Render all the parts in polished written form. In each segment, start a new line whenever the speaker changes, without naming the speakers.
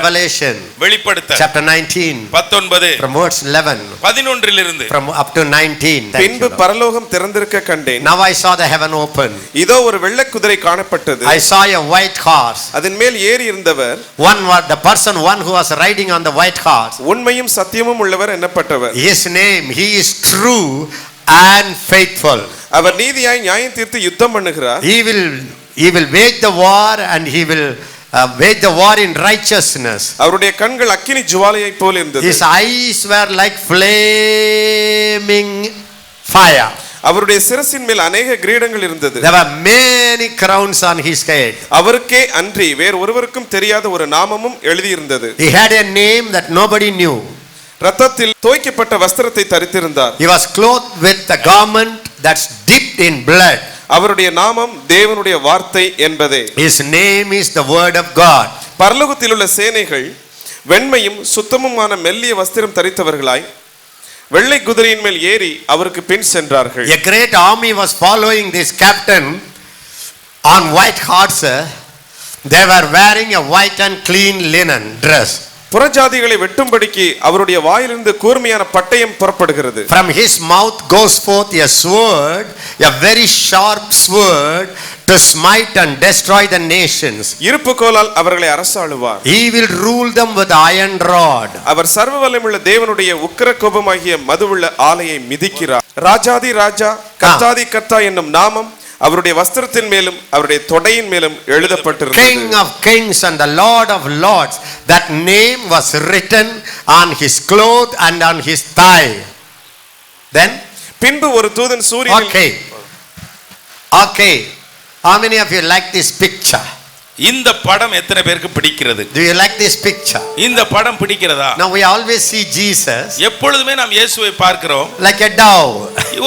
Revelation
வெளிப்படுத்தல்
chapter 19 from verse 11
11
from up to 19.
பின்பு பரலோகம் திறந்திருக்க கண்டேன்.
Now I saw the heaven open.
இதோ ஒரு வெள்ளை குதிரை காணப்பட்டது.
I saw a white horse.
அதன் மேல் ஏறி இருந்தவர்
The person who was riding on the white horse.
உண்மையும் சத்தியமும் உள்ளவர் என்னப்பட்டவர்.
His name, he is true and faithful.
அவர் நீதியாய் நியாயம் தீர்த்து யுத்தம் பண்ணுகிறார்.
He will wage the war and he will wage the war in righteousness.
அவருடைய கண்கள் அக்கினி ஜுவாலையைப் போல இருந்தது.
His eyes were like flaming fire.
அவருடைய சிரசின் மேல் अनेक கிரீடங்கள் இருந்தது.
There were many crowns on his head.
அவருக்கே அன்றி வேறு ஒருவருக்கும் தெரியாத ஒரு நாமமும் எழுதி இருந்தது.
He had a name that nobody knew.
இரத்தத்தில் தோய்க்கப்பட்ட வஸ்திரத்தை தரித்திருந்தார்.
He was clothed with a garment that's dipped in blood.
அவருடைய நாமம் தேவனுடைய வார்த்தை என்பதே.
His name is the word of God.
பரலோகத்தில் உள்ள சேனைகள் வெண்மையும் சுத்தமுமான மெல்லிய வஸ்திரம் தரித்தவர்களாய் வெள்ளை குதிரையின் மேல் ஏறி அவருக்கு பின் சென்றார்கள்.
A great army was following this captain on white horses. They were wearing a white and clean linen dress.
புறஜாதிகளை வெட்டும்படிக்கு அவருடைய வாயிலிருந்து கூர்மையான பட்டயம் புறப்படுகிறது.
From his mouth goes forth a sword, a very sharp sword, to smite and destroy the nations.
இருப்புக்கோலால் அவர்களை அரசாளுவார்.
He will rule them with iron rod.
அவர் சர்வ வல்லமையுள்ள தேவனுடைய உக்கிர கோபமாகிய மதுவுள்ள ஆலையை மிதிக்கிறார். ராஜாதி ராஜா கர்த்தாதி கர்த்தா என்னும் நாமம் அவருடைய வஸ்திரத்தின் மேலும் அவருடைய தொடையின் மேலும் எழுதப்பட்டிருந்தது.
King of kings and the Lord of lords, that name was written on his cloth and on his thigh. Then
பின்பு ஒரு தூதன் சூரியனில்
okay, how many of you like this picture?
இந்த படம் எத்தனை பேருக்கு பிடிக்கிறது?
Do you like this picture?
இந்த படம் பிடிக்கிறதா?
Now we always see Jesus
எப்பொழுதுமே நாம் இயேசுவை பார்க்கிறோம்
like a dove,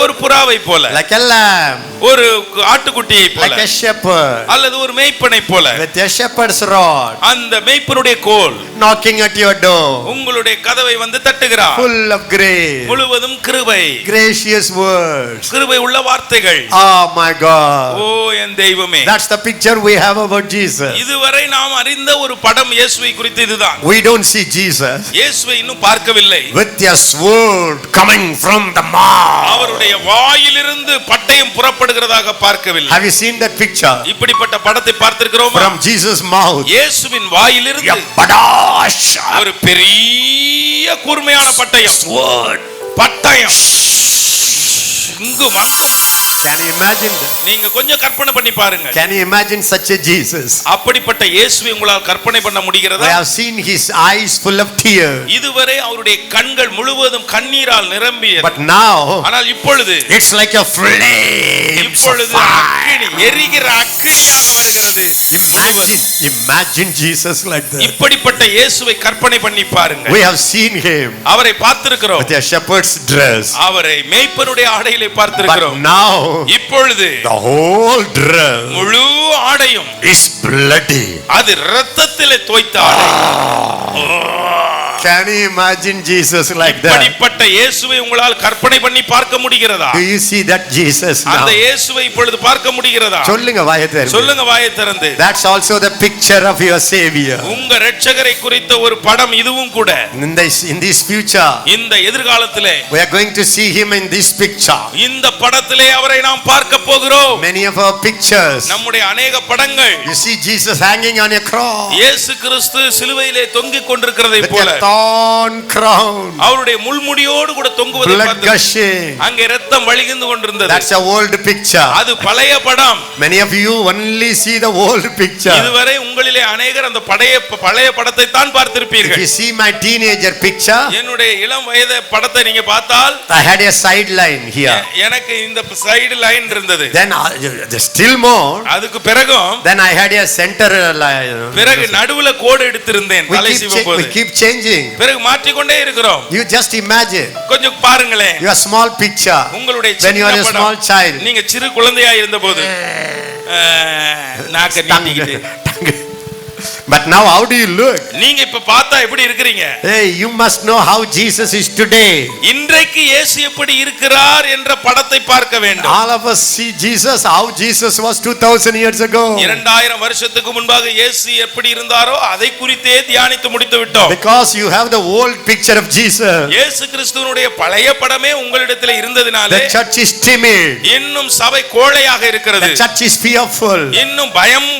ஒரு புறாவை போல,
like a lamb,
ஒரு ஆட்டுக்குட்டியை போல,
like a shepherd,
அல்லது ஒரு மேய்ப்பனை போல,
with a shepherd's rod,
அந்த மேய்ப்பனுடைய கோல்
knocking at your door,
உங்களுடைய கதவை வந்து தட்டுகிறார்.
full of grace,
முழுவதும் கிருபை,
gracious words.
கிருபை உள்ள வார்த்தைகள்.
Oh my God,
ஓ என் தெய்வமே.
that's the picture we have about Jesus.
இதுவரை நாம் அறிந்த ஒரு படம் இயேசுவை குறித்து இதுதான்.
We don't see Jesus
இயேசுவை இன்னும் பார்க்கவில்லை.
with a sword coming from the mouth.
அவருடைய வாயிலிருந்து பட்டயம் புறப்படுகிறதாக பார்க்கவில்லை.
Have you seen that picture?
இப்படிப்பட்ட படத்தை பார்த்திருக்கிறோமா?
From Jesus' mouth,
இயேசுவின் வாயிலிருந்து ஒரு பெரிய கூர்மையான பட்டயம்,
sword,
பட்டயம் இங்கு வந்து.
can you imagine that?
நீங்க கொஞ்சம் கற்பனை பண்ணி பாருங்க.
Can you imagine such a Jesus?
அப்படிப்பட்ட இயேசுவை உங்களால் கற்பனை பண்ண முடிகிறதா?
I have seen his eyes full of tears.
இதுவரை அவருடைய கண்கள் முழுவதும் கண்ணீரால் நிரம்பியது.
But now
ஆனால் இப்பொழுது
it's like a flame.
இப்பொழுது அக்கினி, எரிகிற அக்கினியாக வருகிறது.
Imagine Jesus like that.
இப்படிப்பட்ட இயேசுவை கற்பனை பண்ணி பாருங்க.
We have seen him
அவரை பார்த்திருக்கிறோம்.
with a shepherd's dress.
அவரை மேய்ப்பனுடைய ஆடையிலே பார்த்திருக்கிறோம்.
But now
இப்பொழுது
the whole dress
முழு ஆடையும்
is bloody.
அது இரத்தத்திலே தோய்த்த ஆடை.
Can you imagine Jesus like that?
இப்படிப்பட்ட இயேசுவை உங்களால் கற்பனை பண்ணி பார்க்க முடிகிறதா?
Do you see that Jesus now?
அந்த இயேசுவை இப்பொழுது பார்க்க முடிகிறதா?
சொல்லுங்க வாயை திறந்து.
சொல்லுங்க வாயை திறந்து.
That's also the picture of your savior.
உங்க இரட்சகரை குறித்த ஒரு படம் இதுவும் கூட.
In this future,
இந்த எதிர்காலத்திலே
we are going to see him in this picture.
இந்த படத்திலே அவரை நாம் பார்க்க போகிறோம்.
Many of our pictures,
நம்முடைய अनेक படங்கள்,
you see Jesus hanging on a cross.
இயேசு கிறிஸ்து சிலுவையிலே தொங்கிக் கொண்டிருக்கிறதை போல,
thorn crown,
அவருடைய முள்முடியோடு கூட தொங்குவதை பார்த்தோம். அங்கே இரத்தம் வழிந்து கொண்டிருந்தது.
That's a old picture.
அது பழைய படம்.
Many of you only see the old picture.
இதுவரை உங்களிலே अनेகர் அந்த பழைய படத்தை தான் பார்த்திருப்பீர்கள்.
If you see my teenager picture,
என்னுடைய இளம் வயது படத்தை நீங்க பார்த்தால்,
I had a side line here.
எனக்கு இந்த சைடு லைன் இருந்தது.
Then still more,
அதுக்கு பிறகும்
then I had a center line.
பிறகு நடுவுல கோடு எடுத்திருந்தேன் தலை சிவப்போது.
We keep changing.
பிறகு மாற்றி கொண்டே இருக்கிறோம்.
You just imagine.
கொஞ்சம் பாருங்களேன்.
Your small picture.
உங்களுடைய
when you are a small child.
நீங்க சிறு குழந்தையா இருந்தபோது நாக்க நீட்டிக்கிட்டு
But now how do you look?
நீங்க இப்ப பார்த்தா எப்படி இருக்கிறீங்க?
Hey, you must know how Jesus is today.
இன்றைக்கு இயேசு எப்படி இருக்கிறார் என்ற படத்தை பார்க்க வேண்டும்.
All of us see Jesus, how Jesus was 2000 years ago.
2000 வருஷத்துக்கு முன்பாக இயேசு எப்படி இருந்தாரோ அதை குறித்தே தியானித்து முடித்து விட்டோம்.
Because you have the old picture of Jesus.
இயேசு கிறிஸ்துவினுடைய பழைய படமே உங்களிடத்தில் இருந்ததினாலே
The church is timid.
இன்னும் சபை கோழையாக இருக்கிறது.
The church is fearful.
இன்னும்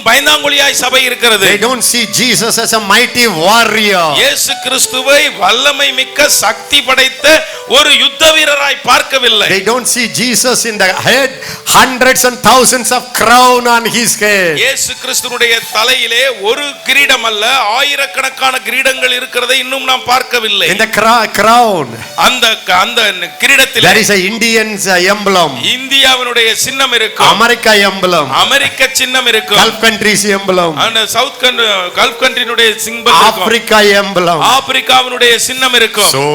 பயந்தாங்குழியாய் சபை இருக்கிறது.
They don't see Jesus as a mighty warrior.
இயேசு கிறிஸ்துவை வல்லமை மிக்க சக்தி படைத்த ஒரு யுத்த வீரராய் பார்க்கவில்லை.
They don't see Jesus in the head, hundreds and thousands of crown on his head.
இயேசு கிறிஸ்துவினுடைய தலையிலே ஒரு கிரீடம் அல்ல ஆயிரக்கணக்கான கிரீடங்கள் இருக்கிறதை இன்னும் நாம் பார்க்கவில்லை.
In the crown,
அந்த கிரீடத்தில்
there is a Indian's emblem.
இந்தியாவினுடைய சின்னம் இருக்கும்.
America emblem.
அமெரிக்க சின்னம் இருக்கும்.
Gulf countries emblem.
அந்த கல்ஃப் கண்ட்ரினுடைய சிம்பல் இருக்கும்.
Africa emblem.
ஆப்பிரிக்காவினுடைய சின்னம் இருக்கும்.
So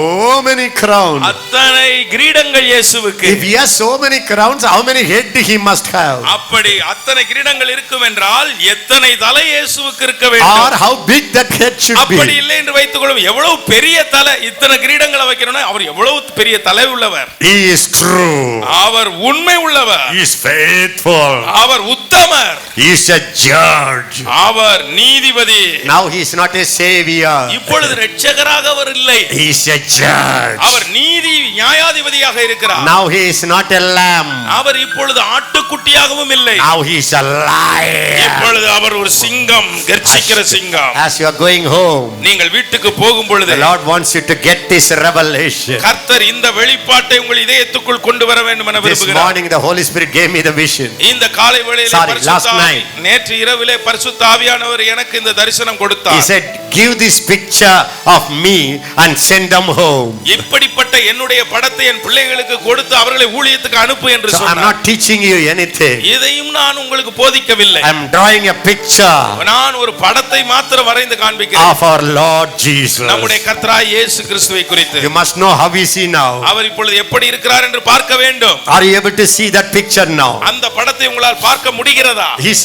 many crowns.
அத்தனை கிரீடங்கள் இயேசுவுக்கு.
If he has so many crowns, how many head he must have?
அப்படி அத்தனை கிரீடங்கள் இருக்கும் என்றால் எத்தனை தலை இயேசுவுக்கு இருக்க வேண்டும்?
Or how big that head should be?
அப்படி இல்லை என்று வைத்துக்கொள்ளும். எவ்வளவு பெரிய தலை, இத்தனை கிரீடங்களை வைக்கணும்னா அவர் எவ்வளவு பெரிய தலை உள்ளவர்.
He is true.
அவர் உண்மை உள்ளவர்.
He is faithful.
Our Uthamar.
He is a judge.
அவர் நீதிபதி.
Now he is not a savior.
இப்பொழுது இரட்சகராக அவர் இல்லை.
He is a judge.
அவர் நீதி நியாயாதிபதியாக இருக்கிறார்.
Now he is not a lamb.
அவர் இப்பொழுது ஆட்டுக்குட்டியாகவும் இல்லை.
Now he is a lion.
இப்பொழுது அவர் ஒரு சிங்கம், கர்ச்சிக்கிற சிங்கம்.
As you are going home,
நீங்கள் வீட்டுக்கு போகும் பொழுது
the Lord wants you to get this revelation.
கர்த்தர் இந்த வெளிப்பாட்டை உங்கள் இதயத்துக்குள் கொண்டு வர வேண்டும் என
This
விரும்புகிறார்.
morning the Holy Spirit gave me the vision.
இந்த காலை வேளையிலே
last night.
நேற்று இரவிலே பரிசுத்த ஆவியானவர் எனக்கு இந்த தரிசனம்
He
கொடுத்தார்.
said, give this picture of me and send them home.
இப்படிப்பட்ட என்னுடைய படத்தை என் பிள்ளைகளுக்கு கொடுத்து அவர்களை ஊழியத்துக்கு அனுப்பு என்று
So I'm
சொன்னார்.
not teaching you anything.
இதையும் நான் உங்களுக்கு போதிக்கவில்லை.
I'm drawing a picture
நான் ஒரு படத்தை மாத்திரம் வரைந்து காண்பிக்கிறேன்.
of our Lord Jesus.
நம்முடைய கர்த்தராகிய இயேசு கிறிஸ்துவை குறித்து.
You must know how is he now.
அவர் இப்பொழுது எப்படி இருக்கிறார் என்று பார்க்க வேண்டும்.
Are you able to see that picture now?
அந்த படத்தை உங்களால் பார்க்க முடிகிறதா?
He's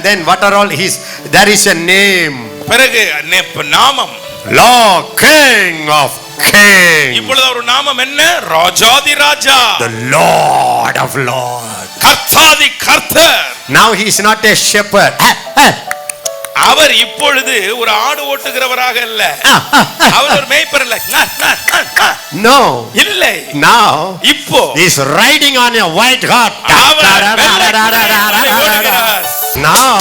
then what are all his? There is a name.
பிறகு நாமம்
Lord, King of Kings.
இப்பொழுது ஒரு நாமம் என்ன? ராஜாதி ராஜா.
The Lord of Lords.
கர்த்தாதி கர்த்தர்.
Now he is not a shepherd.
அவர் இப்பொழுது ஒரு ஆடு ஓட்டுகிறவராக அல்ல. அவர் ஒரு மேய்ப்பர் அல்ல.
No.
இல்லை.
Now
இப்போ
he is riding on a white horse. Now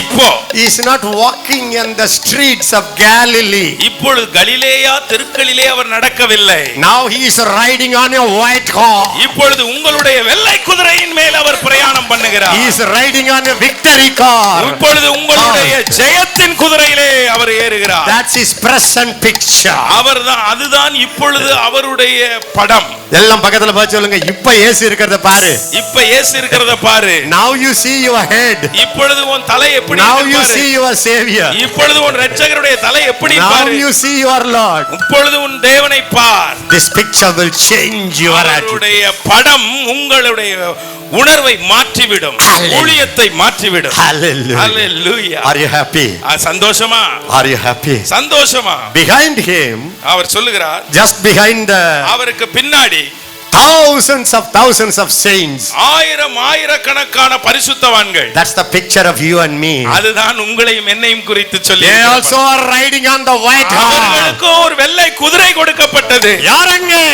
இப்போ
he is not walking in the streets of Galilee.
இப்பொழுது கலிலேயா தெருக்களிலே அவர் நடக்கவில்லை.
Now he is riding on a white horse.
இப்பொழுது உங்களுடைய வெள்ளை குதிரையின் மேல் அவர் பிரயாணம் பண்ணுகிறார்.
He is riding on a victory car.
இப்பொழுது உங்களுடைய ஜெயத்தின் குதிரையிலே அவர் ஏறுகிறார்.
That's his present picture.
அவர்தான், அதுதான் இப்பொழுது அவருடைய படம்.
எல்லாம் பக்கத்துல பார்த்து சொல்லுங்க, இப்ப இயேசு இருக்கிறத பாரு.
இப்ப இயேசு இருக்கிறத பாரு.
Now you see your head.
இப்பொழுது உன் தலை எப்படி
Now
இருக்கு
you
பாரு.
see your savior.
இப்பொழுது உன் இரட்சகருடைய தலை எப்படி
Now
பாரு.
you see your Lord.
இப்பொழுது உன் தேவனை பார்.
This picture will change your attitude.
அவருடைய படம் உங்களுடைய உணர்வை மாற்றிவிடும். ஊழியத்தை மாற்றிவிடும்.
Hallelujah.
Hallelujah.
Are you happy?
சந்தோஷமா?
Are you happy?
சந்தோஷமா?
Behind him,
அவர் சொல்லுகிறார்,
just behind the
அவருக்கு பின்னாடி
thousands of saints.
ஆயிரக்கணக்கான பரிசுத்தவான்கள்.
That's the picture of you and me.
அதுதான் உங்களையும் என்னையும் குறித்து சொல்லி.
They also are riding on the white horse.
அவர்களுக்கு ஒரு வெள்ளை குதிரை கொடுக்கப்பட்டது.
யார் அங்கே?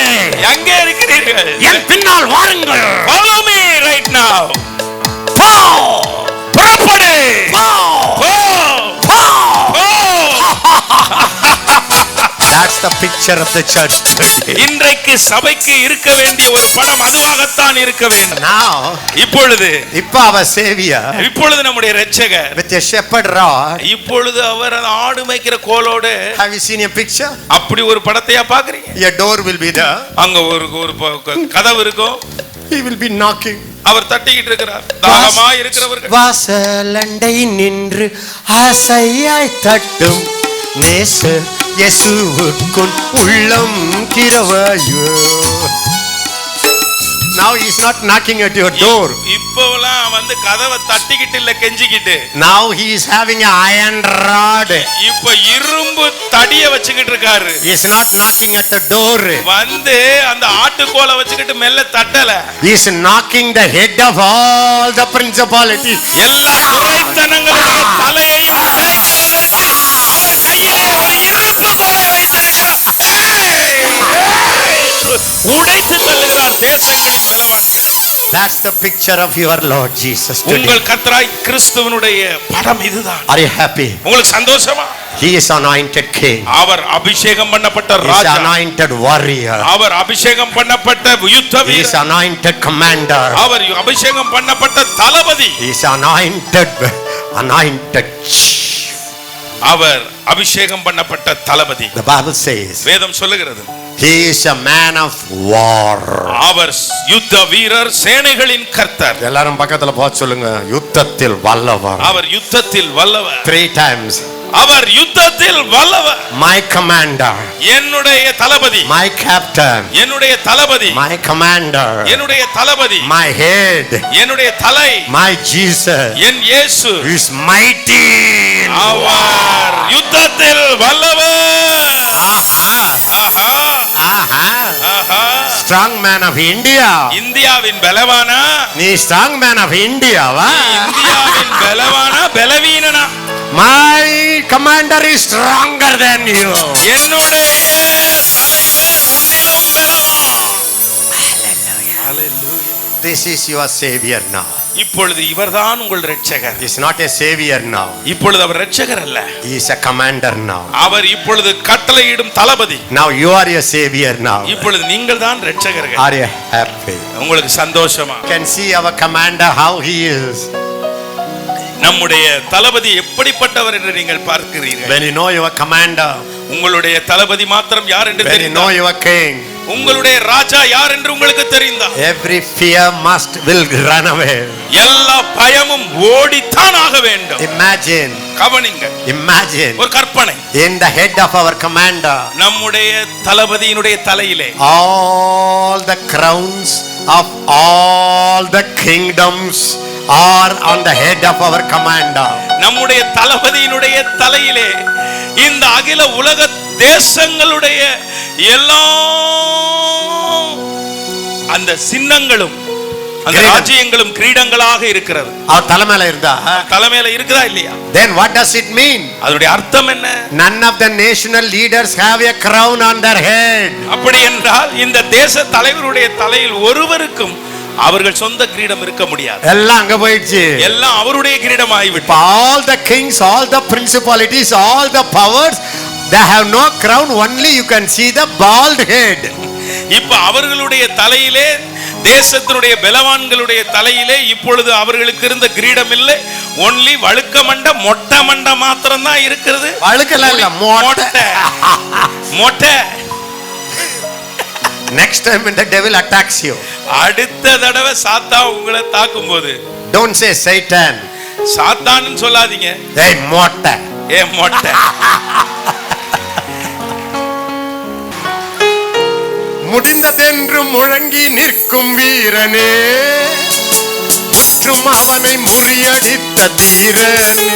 எங்கே இருக்கிறீர்கள்?
என் பின்னால் வாருங்கள்.
Follow me right now.
போ!
புறப்படு.
போ!
போ.
போ!
போ.
That's the picture of the church today.
இன்றைக்கு சபைக்கு இருக்க வேண்டிய ஒரு படம் அதுவாகத்தான் இருக்க வேண்டும்.
Now,
இப்பொழுது
our savior
இப்பொழுது நம்முடைய இரட்சகர்
with a shepherd rod.
இப்பொழுது அவர் ஆடு மேய்க்கிற கோலோடு.
Have you seen a picture?
அப்படி ஒரு படத்தையா பாக்குறீங்க?
A door will be there.
அங்க ஒரு கதவு இருக்கும்.
He will be knocking.
அவர் தட்டிக்கிட்டு இருக்கிறார். தாகமா இருக்கிறவர்கள்
வாசலண்டை நின்று ஆசையாய் தட்டும் நேசர் இயேசுவுக்குள் உள்ளம் திறவாயோ. Now he is not knocking at your door.
இப்போலாம் வந்து கதவை தட்டிக்கிட்டு இல்ல கெஞ்சிக்கிட்டு,
Now he is having an iron rod.
இப்ப இரும்பு தடிய வச்சுக்கிட்டு இருக்காரு.
He is not knocking at the door.
வந்து அந்த ஆட்டுக்கோலை வச்சுக்கிட்டு மெல்ல தட்டல,
He is knocking the head of all the principalities.
எல்லா துரைத்தனங்களுடைய தலையையும் உடைக்கிறதற்கு அவர் கையிலே ஒரு இரும்பு கோலை வைத்திருக்கிறார். உடைத்து தள்ளுகிறார் தேசங்களின் பலவான்களை.
That's the picture of your Lord Jesus today.
உங்கள் கர்த்தராய் கிறிஸ்துவனுடைய படம் இதுதான்.
Are you happy?
உங்களுக்கு சந்தோஷமா?
He is anointed king.
அவர் அபிஷேகம் பண்ணப்பட்ட
He is
Raja,
anointed warrior.
அவர் அபிஷேகம் பண்ணப்பட்ட யுத்த
He is
வீரர்,
anointed commander.
அவர் அபிஷேகம் பண்ணப்பட்ட தளபதி,
He is anointed chief.
அவர் அபிஷேகம் பண்ணப்பட்ட தளபதி.
The Bible says
வேதம் சொல்லுகிறது,
he is a man of war.
அவர் யுத்த வீரர், சேனைகளின் கர்த்தர்.
எல்லாரும் பக்கத்துல போக சொல்லுங்க, யுத்தத்தில் வல்லவர்.
அவர் யுத்தத்தில் வல்லவர்.
3 times.
அவர் யுத்தத்தில் வல்லவர்.
My commander.
என்னுடைய தளபதி.
My captain.
என்னுடைய தளபதி.
My commander.
என்னுடைய தளபதி.
My head.
என்னுடைய தலை.
My Jesus.
என் இயேசு
is mighty.
அவர் யுத்தத்தில் வல்லவர். ஆஹா, ஆஹா.
Strong man of India.
இந்தியாவின் பலவானா?
நீ strong man of India வா?
இந்தியாவின் பலவானா பலவீனனா?
My commander is stronger than you.
என்னுடைய தலைவர் உன்னிலும் பலவான். Hallelujah.
This is your savior now.
இப்பொழுது இவர்தான் உங்கள் இரட்சகர்.
He is not a savior now.
இப்பொழுது அவர் இரட்சகர் அல்ல,
He is a commander now.
அவர் இப்பொழுது கட்டளையிடும் தளபதி.
Now you are a savior now.
இப்பொழுது நீங்கள் தான் இரட்சகர்கள்.
Are you happy?
உங்களுக்கு சந்தோஷமா?
You can see our commander how he is.
நம்முடைய தளபதி எப்படிப்பட்டவர் என்று நீங்கள் பார்க்கிறீர்கள்.
When you know your commander,
உங்களுடைய தளபதி மாத்திரம் யார் என்று
when you know
தெரிந்தால்,
your king,
உங்களுடைய ராஜா யார் என்று உங்களுக்கு தெரிந்தால்,
every fear will run away.
எல்லா பயமும் ஓடித்தான் ஆக வேண்டும்.
Imagine,
கவனிங்க,
imagine
ஒரு கற்பனை.
in the head of our commander,
நம்முடைய தளபதியினுடைய தலையிலே
all the crowns of all the kingdoms are on the head of our commander.
நம்முடைய தளபதியினுடைய தலையிலே இந்த அகில உலக தேசங்களுடைய எல்லா அந்த சின்னங்களும் அந்த
கிரீடம்.
ராஜ்யங்களும் கிரீடங்களாக இருக்கிறது.
அவர் தலைமையில இருந்தா,
தலைமையில இருக்குதா இல்லையா?
then what does it mean?
அதனுடைய அர்த்தம் என்ன?
None of the national leaders have a crown on their head.
அப்படி என்றால் இந்த தேச தலைவருடைய தலையில் ஒருவருக்கும் அவர்கள் சொந்த கிரீடம் இருக்க முடியாது.
எல்லாம் அங்க போயிடுச்சு.
எல்லாம் அவருடைய கிரீடம் ஆகிவிட்டு,
All the kings, all the principalities, all the powers, they have no crown. Only you can see the bald head.
இப்ப அவர்களுடைய தலையிலே, தேசத்தினுடைய பலவான்களுடைய தலையிலே இப்பொழுது அவர்களுக்கு இருந்த கிரீடம் இல்லை. ஒன்லி வழுக்க மண்ட, மொட்டை மண்ட மாத்திரம் தான் இருக்கிறது.
வழுக்கல இல்ல, மொட்டை.
மொட்டை.
Next time when the devil attacks you,
அடுத்த தடவை சாத்தான் உங்களை தாக்கும் போது,
don't say Satan.
சாத்தான்னு சொல்லாதீங்க,
Hey, மொட்டை.
ஏ மொட்டை.
முடிந்ததென்று முழங்கி நிற்கும் வீரனே, மற்றும் அவனை முறியடித்த தீரனே,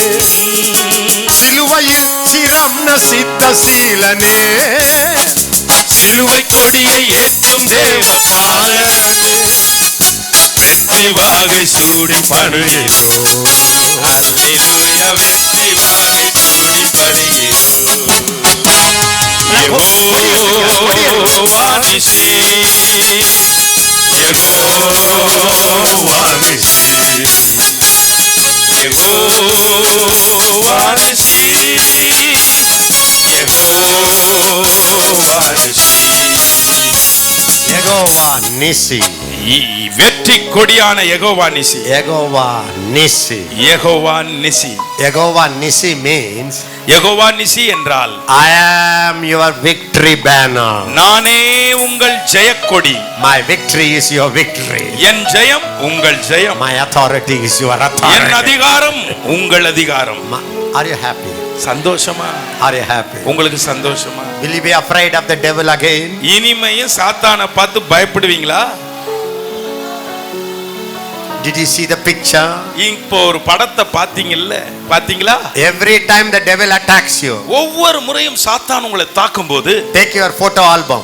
சிலுவையில் சிரம் நசித்த சீலனே,
சிலுவை கொடியை ஏற்றும் தேவ பாலனே, வெற்றி வாகை சூடி படுகிறோம். அல்லேலூயா, வெற்றி வாகை சூடி படுகிறோம். யெகோவா நிசி, யெகோவா நிசி, யெகோவா நிசி, யெகோவா நிசி.
யெகோவா நிசி.
வெற்றி கொடியான யெகோவா நிசி.
யெகோவா நிசி.
யெகோவா நிசி.
யெகோவா நிசி means
யெகோவா நிசி என்றால்,
I am your victory banner.
நானே உங்கள் Jayakodi.
My victory is your victory.
என் ஜெயம் உங்கள் ஜெயம்.
My authority is your
N
authority.
அதிகாரம் உங்கள் அதிகாரம்.
Are you happy?
சந்தோஷமா?
Are you happy?
உங்களுக்கு சந்தோஷமா?
Will you be afraid of the devil again?
இனிமையும் சாத்தானை பார்த்து பயப்படுவீங்களா?
Did you see the picture?
இப்போ ஒரு படத்தை பாத்தீங்களா?
Every time the devil attacks you,
ஒவ்வொரு முறையும் சாத்தான் உங்களை தாக்கும்போது
take your photo album.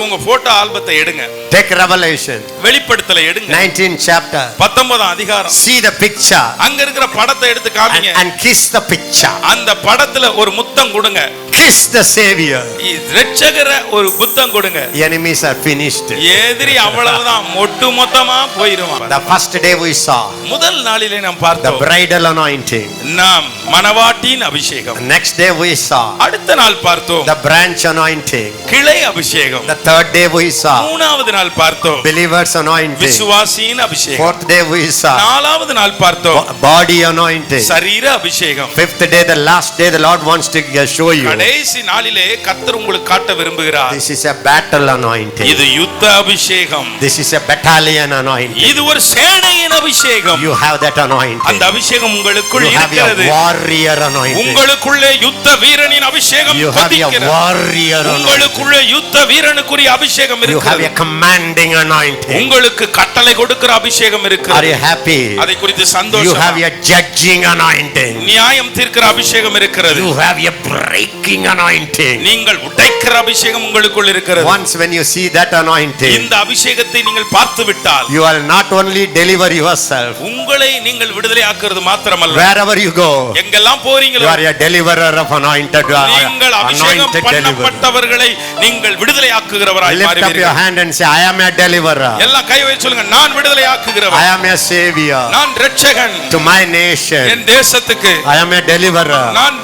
உங்க போட்டோ ஆல்பத்தை எடுங்க.
Take Revelation.
வெளிப்படுத்தல எடுங்க.
19th chapter.
19ஆம் அதிகாரம்.
See the picture.
அங்க இருக்கிற படத்தை எடுத்து காமிங்க.
And kiss the picture.
அந்த படத்துல ஒரு முத்தம் கொடுங்க.
Kiss the Savior.
இரட்சகர ஒரு முத்தம் கொடுங்க.
Enemies are finished.
எதிரி அவ்வளவுதான் மொட்டு மொத்தமா போயிடுவான்.
The first day we saw.
முதல் நாளிலே நாம்
The
பார்த்தோம்.
bridal anointing.
நாம் மணவாட்டியின் அபிஷேகம்.
Next day we saw.
அடுத்த நாள் பார்த்தோம்.
The branch anointing.
கிளை அபிஷேகம்.
The third day we saw.
மூணாவது நாள் பார்த்தோம்.
Believers anointing.
விசுவாசியின் அபிஷேகம்.
Fourth day we saw.
நாலாவது நாள் பார்த்தோம்.
Body anointing.
சரீர அபிஷேகம்.
Fifth day, the last day, the Lord wants to show you.
கடைசி நாளிலே கர்த்தர் உங்களுக்கு காட்ட விரும்புகிறார்.
This is a battle anointing.
இது யுத்த அபிஷேகம்.
This is a battalion anointing.
இது ஒரு சேனையின் அபிஷேகம்.
You have that anointing.
அந்த அபிஷேகம் உங்களுக்குள்
You have your
இருக்கிறது.
warrior anointing.
உங்களுக்குள்ளே யுத்த வீரனின் அபிஷேகம்
You have your
கொதிக்கிறது.
warrior anointing.
உங்களுக்குள்ளே யுத்த வீரனுக்குரிய அபிஷேகம்
You have
இருக்கிறது.
your commanding anointing.
உங்களுக்கு கட்டளை கொடுக்கிற அபிஷேகம்
Are
இருக்கிறது.
you happy?
அதை குறித்து
You
சந்தோஷமா?
have your judging anointing.
நியாயம் தீர்க்கிற அபிஷேகம் இருக்கிறது.
You have your breaking anointing.
நீங்கள் உடைக்கிற அபிஷேகம் உங்களுக்குள் இருக்கிறது.
Once when you see that anointing,
இந்த அபிஷேகத்தை நீங்கள் பார்த்து விட்டால்
you will not only deliver yourself.
உங்களை நீங்கள் விடுதலை ஆக்குறது மாத்திரமல்ல,
Wherever you go,
எங்கெல்லாம்
you
போறீங்களோ
are a deliverer of anointed
நீங்கள் அபிஷேகம்
anointed deliverer.
பண்ணப்பட்டவர்களை நீங்கள் விடுதலை ஆக்குகிறவராய்
Lift up your
மாறுவீர்கள்.
hand and say, I am a deliverer.
எல்லாம் கை வைத்து சொல்லுங்க, நான் விடுதலை
I
ஆக்குகிறவர்,
am a savior
நான் இரட்சகன்,
to my nation.
என் தேசத்துக்கு
I am a deliverer.
நான்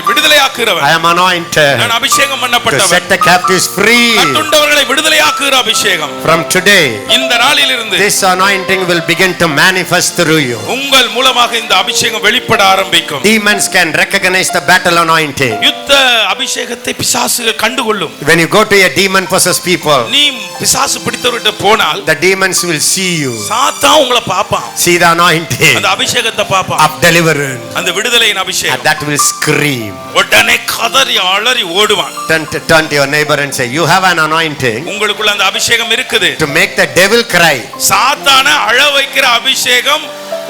விடுதலை ஆக்குகிறவர்,
I am anointed
நான் அபிஷேகம்
to
பண்ணப்பட்டவர்,
set the captives free.
கட்டுண்டவர்களை விடுதலை ஆக்குகிற அபிஷேகம்.
From today,
இந்த நாளிலிருந்து
this anointing will begin to manifest through you.
உங்கள் மூலமாக இந்த அபிஷேகம் வெளிப்பட ஆரம்பிக்கும்.
Demons can recognize the battle anointing.
யுத்த அபிஷேகத்தை பிசாசுகள் கண்டுகொள்ளும்.
When you go to a demon possessed people,
நீ பிசாசு பிடித்தவர்கிட்ட போனால்
the demons will see you.
சாத்தான் உங்களை பாப்பான்.
See the anointing
அந்த அபிஷேகத்தை பாப்பான்.
of deliverance.
அந்த விடுதலையின்
And
அபிஷேகம்.
that will scream.
உடனே கதறி அலறி ஓடுவான்.
Turn to your neighbor and say, you have an anointing
உங்களுக்குள்ள அந்த அபிஷேகம் இருக்குது.
to make the devil cry.
சாத்தான அழ வைக்கிற அபிஷேகம்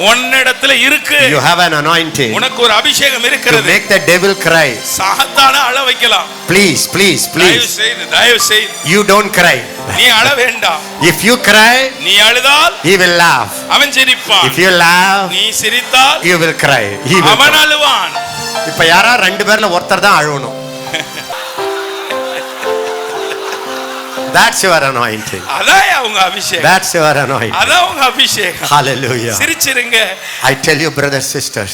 உன்னிடத்துல இருக்கு.
You have an anointing
உனக்கு ஒரு அபிஷேகம்
to
இருக்கிறது.
make the devil cry.
சாத்தான அழ வைக்கலாம்.
Please, please,
தயவு
please.
செய்து
You don't cry.
நீ அழ வேண்டாம்.
If you cry,
நீ அழுதால்
he will laugh.
அவன் சிரிப்பான்.
If you laugh,
நீ சிரித்தால்
you will cry. He will
அவன்
cry.
அழுவான்.
இப்ப யாரா ரெண்டு பேர்ல ஒருத்தர் தான் அழுவணும். That's your anointing.
அதான் அவங்க அபிஷேகம்.
That's your anointing.
அதான் அவங்க அபிஷேகம்.
Hallelujah.
சிரிச்சிருங்க.
I tell you, brothers, sisters,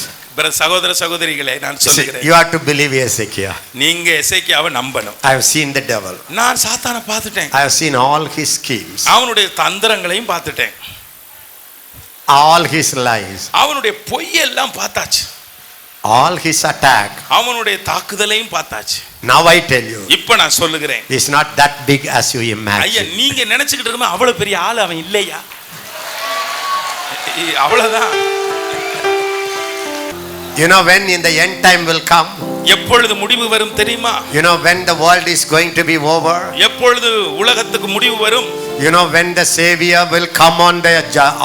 சகோதர சகோதரிகளே, நான் சொல்லுகிறேன்,
you have to believe Ezekiel.
நீங்க எசேக்கியாவை நம்பணும்.
I have seen the devil.
நான் சாத்தானை பார்த்துட்டேன்.
I have seen all his schemes,
அவனுடைய தந்திரங்களையும் பார்த்துட்டேன்.
all his lies,
அவனுடைய பொய்யெல்லாம் பார்த்தாச்சு.
all his attack.
அவனுடைய தாக்குதலையும் பார்த்தாச்சு.
Now I tell you,
இப்ப நான் சொல்லுகிறேன்,
he's not that big as you
ஐயா
imagine.
நீங்க நினைச்சுக்கிட்டு இருக்கோம் அவ்வளவு பெரிய ஆளு அவன் இல்லையா, அவ்வளவுதான்.
You know when in the end time will come?
எப்பொழுது முடிவு வரும் தெரியுமா?
You know when the world is going to be over?
எப்பொழுது உலகத்துக்கு முடிவு வரும்?
You know when the Savior will come on the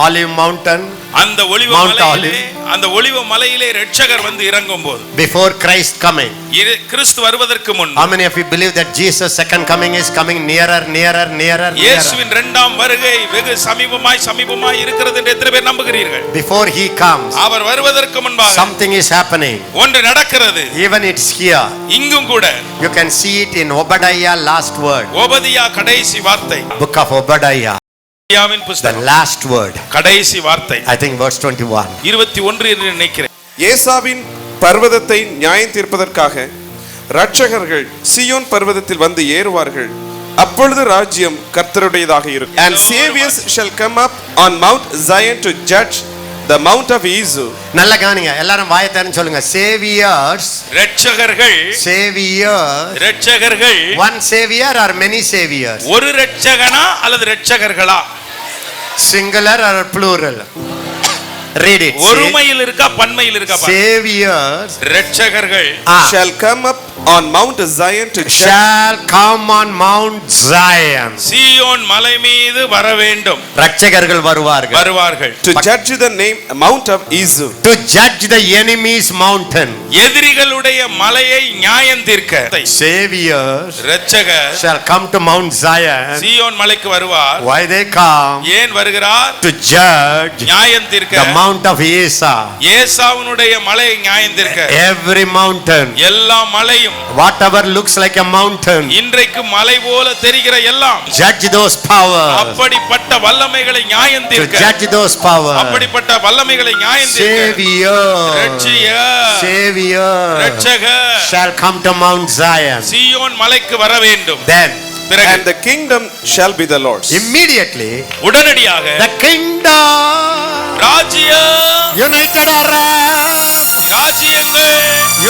Olive Mountain?
அந்த ஒலிவ
Mount
மலையிலே, அந்த ஒலிவ மலையிலே இரட்சகர் வந்து இறங்கும் போது,
Before Christ coming.
கிறிஸ்து வருவதற்கு முன்,
How many of you believe that Jesus' second coming is coming nearer, nearer, nearer, nearer?
இயேசுவின் இரண்டாம் வருகை வெகு சமீபமாய் இருக்கிறது என்று எத்தனை பேர் நம்புகிறீர்கள்?
Before he comes,
அவர் வருவதற்கு முன்பாக
something is happening.
ஒன்று நடக்கிறது.
Even it's here.
இங்கும் கூட
You can see it in Obadiah last word.
ஓபதியா கடைசி வார்த்தை.
Book of Obadiah.
ஓபதியாவின்
The
புத்தகம்
last word.
கடைசி வார்த்தை.
I think verse 21.
21 என்று நினைக்கிறேன்.
ஏசாவின் பர்வதத்தை நியாயம் தீர்ப்பதற்காக இரட்சகர்கள் சீயோன் பர்வதத்தில் வந்து ஏறுவார்கள். அப்பொழுது ராஜ்யம் கர்த்தருடையதாக இருக்கும். And saviors shall come up on Mount Zion to judge the mount of Israel.
நல்ல கவனிங்க, எல்லாரும் வாயை திறந்து சொல்லுங்க. Saviors.
இரட்சகர்கள்.
Saviors.
இரட்சகர்கள்.
One savior or many saviors?
ஒரு இரட்சகனா அல்லது இரட்சகர்களா?
Singular or plural? Read it.
ஒருமையில் இருக்கா பன்மையில் இருக்கா?
Saviors
இரட்சகர்கள்
shall come up on Mount Zion to judge.
shall come on Mount Zion.
சீயோன் மலை மீது வர வேண்டும்,
ரட்சகர்கள் வருவார்கள்.
To judge the name Mount of Izu.
To judge the enemy's mountain.
எதிரிகளுடைய மலையை நியாயம் தீர்க்க.
Saviors
இரட்சகர்
shall come to Mount Zion.
சீயோன் மலைக்கு வருவார்.
Why they come?
ஏன் வருகிறார்?
To judge
நியாயம் தீர்க்க.
the Mount of Esau.
ஏசாவுனுடைய மலையை நியாயம் தீர்க்க.
Every mountain,
எல்லா மலையும்,
whatever looks like a mountain,
இன்றைக்கு மலை போல தெரிகிற எல்லாம்,
judge those powers.
அப்படிப்பட்ட வல்லமைகளை நியாயம்
To
தீர்க்க.
judge those powers.
அப்படிப்பட்ட வல்லமைகளை நியாயம் தீர்க்க.
Savior,
இரட்சகர்,
Savior
இரட்சகர்
shall come to Mount Zion.
சீயோன் மலைக்கு வர வேண்டும்.
Then,
பிறகு
And the kingdom shall be the Lord's.
immediately,
உடனடியாக
the kingdom,
ராஜ்யம்,
United Arab,
ராஜ்யங்கள்,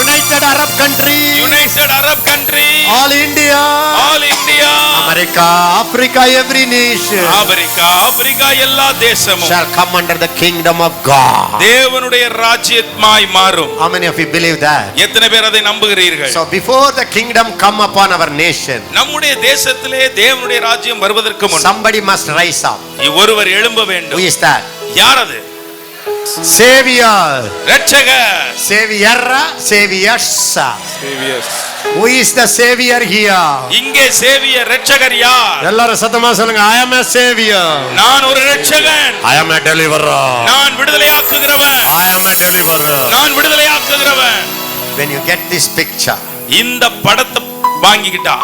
United Arab country,
United Arab country,
all India,
all India,
America, Africa, every nation
Africa, Africa எல்லா தேசமும்
shall come under the kingdom of God.
தேவனுடைய ராஜ்யமாய் மாறும்.
How many of you believe that?
எத்தனை பேர் அதை நம்புகிறீர்கள்?
So before the kingdom come upon our nation,
நம்முடைய தேசத்திலே தேவனுடைய ராஜ்யம் வருவதற்கு முன்
somebody must rise up.
ஒருவர் எழும்ப
Who
வேண்டும்.
is that?
யார் அது?
Savior.
இரட்சகர்.
Savior, Saviors.
Saviors.
Who is the Savior here?
இங்கே சேவியர் இரட்சகர் யார்?
எல்லாரும் சத்தமா சொல்லுங்க. I am a Savior.
நான் ஒரு இரட்சகன்.
I am a deliverer.
நான் விடுதலையாக்குகிறவன்.
I am a deliverer.
நான் விடுதலையாக்குகிறவன்.
When you get this picture,
இந்த படத்தை வாங்கிக்கிட்டா,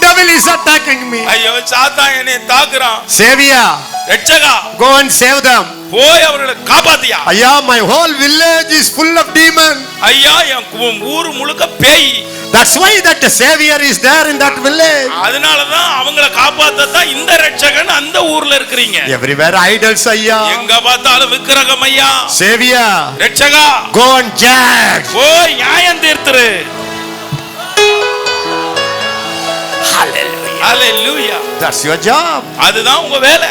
devil is attacking me.
ஐயோ சாத்தான் என்னை தாக்குறான்.
Savior,
இரட்சகா,
go and save them.
போய் அவர்களை காப்பாத்தியா.
ஐயா, my whole village is full of demons.
ஐயா, என் ஊரு முழுக்க பேய்.
That's why that Savior is there in that village.
அதனாலதான் அவங்களை காப்பாத்ததான் இந்த இரட்சகன் அந்த ஊர்ல இருக்கிறீங்க.
Everywhere idols, ஐயா.
எங்க பார்த்தாலும் விக்கிரகம் ஐயா.
Savior,
இரட்சகா,
go and judge.
போய் நியாயம் தீர்த்துரு.
Hallelujah.
Hallelujah.
That's your job.
அதுதான் உங்க வேலை.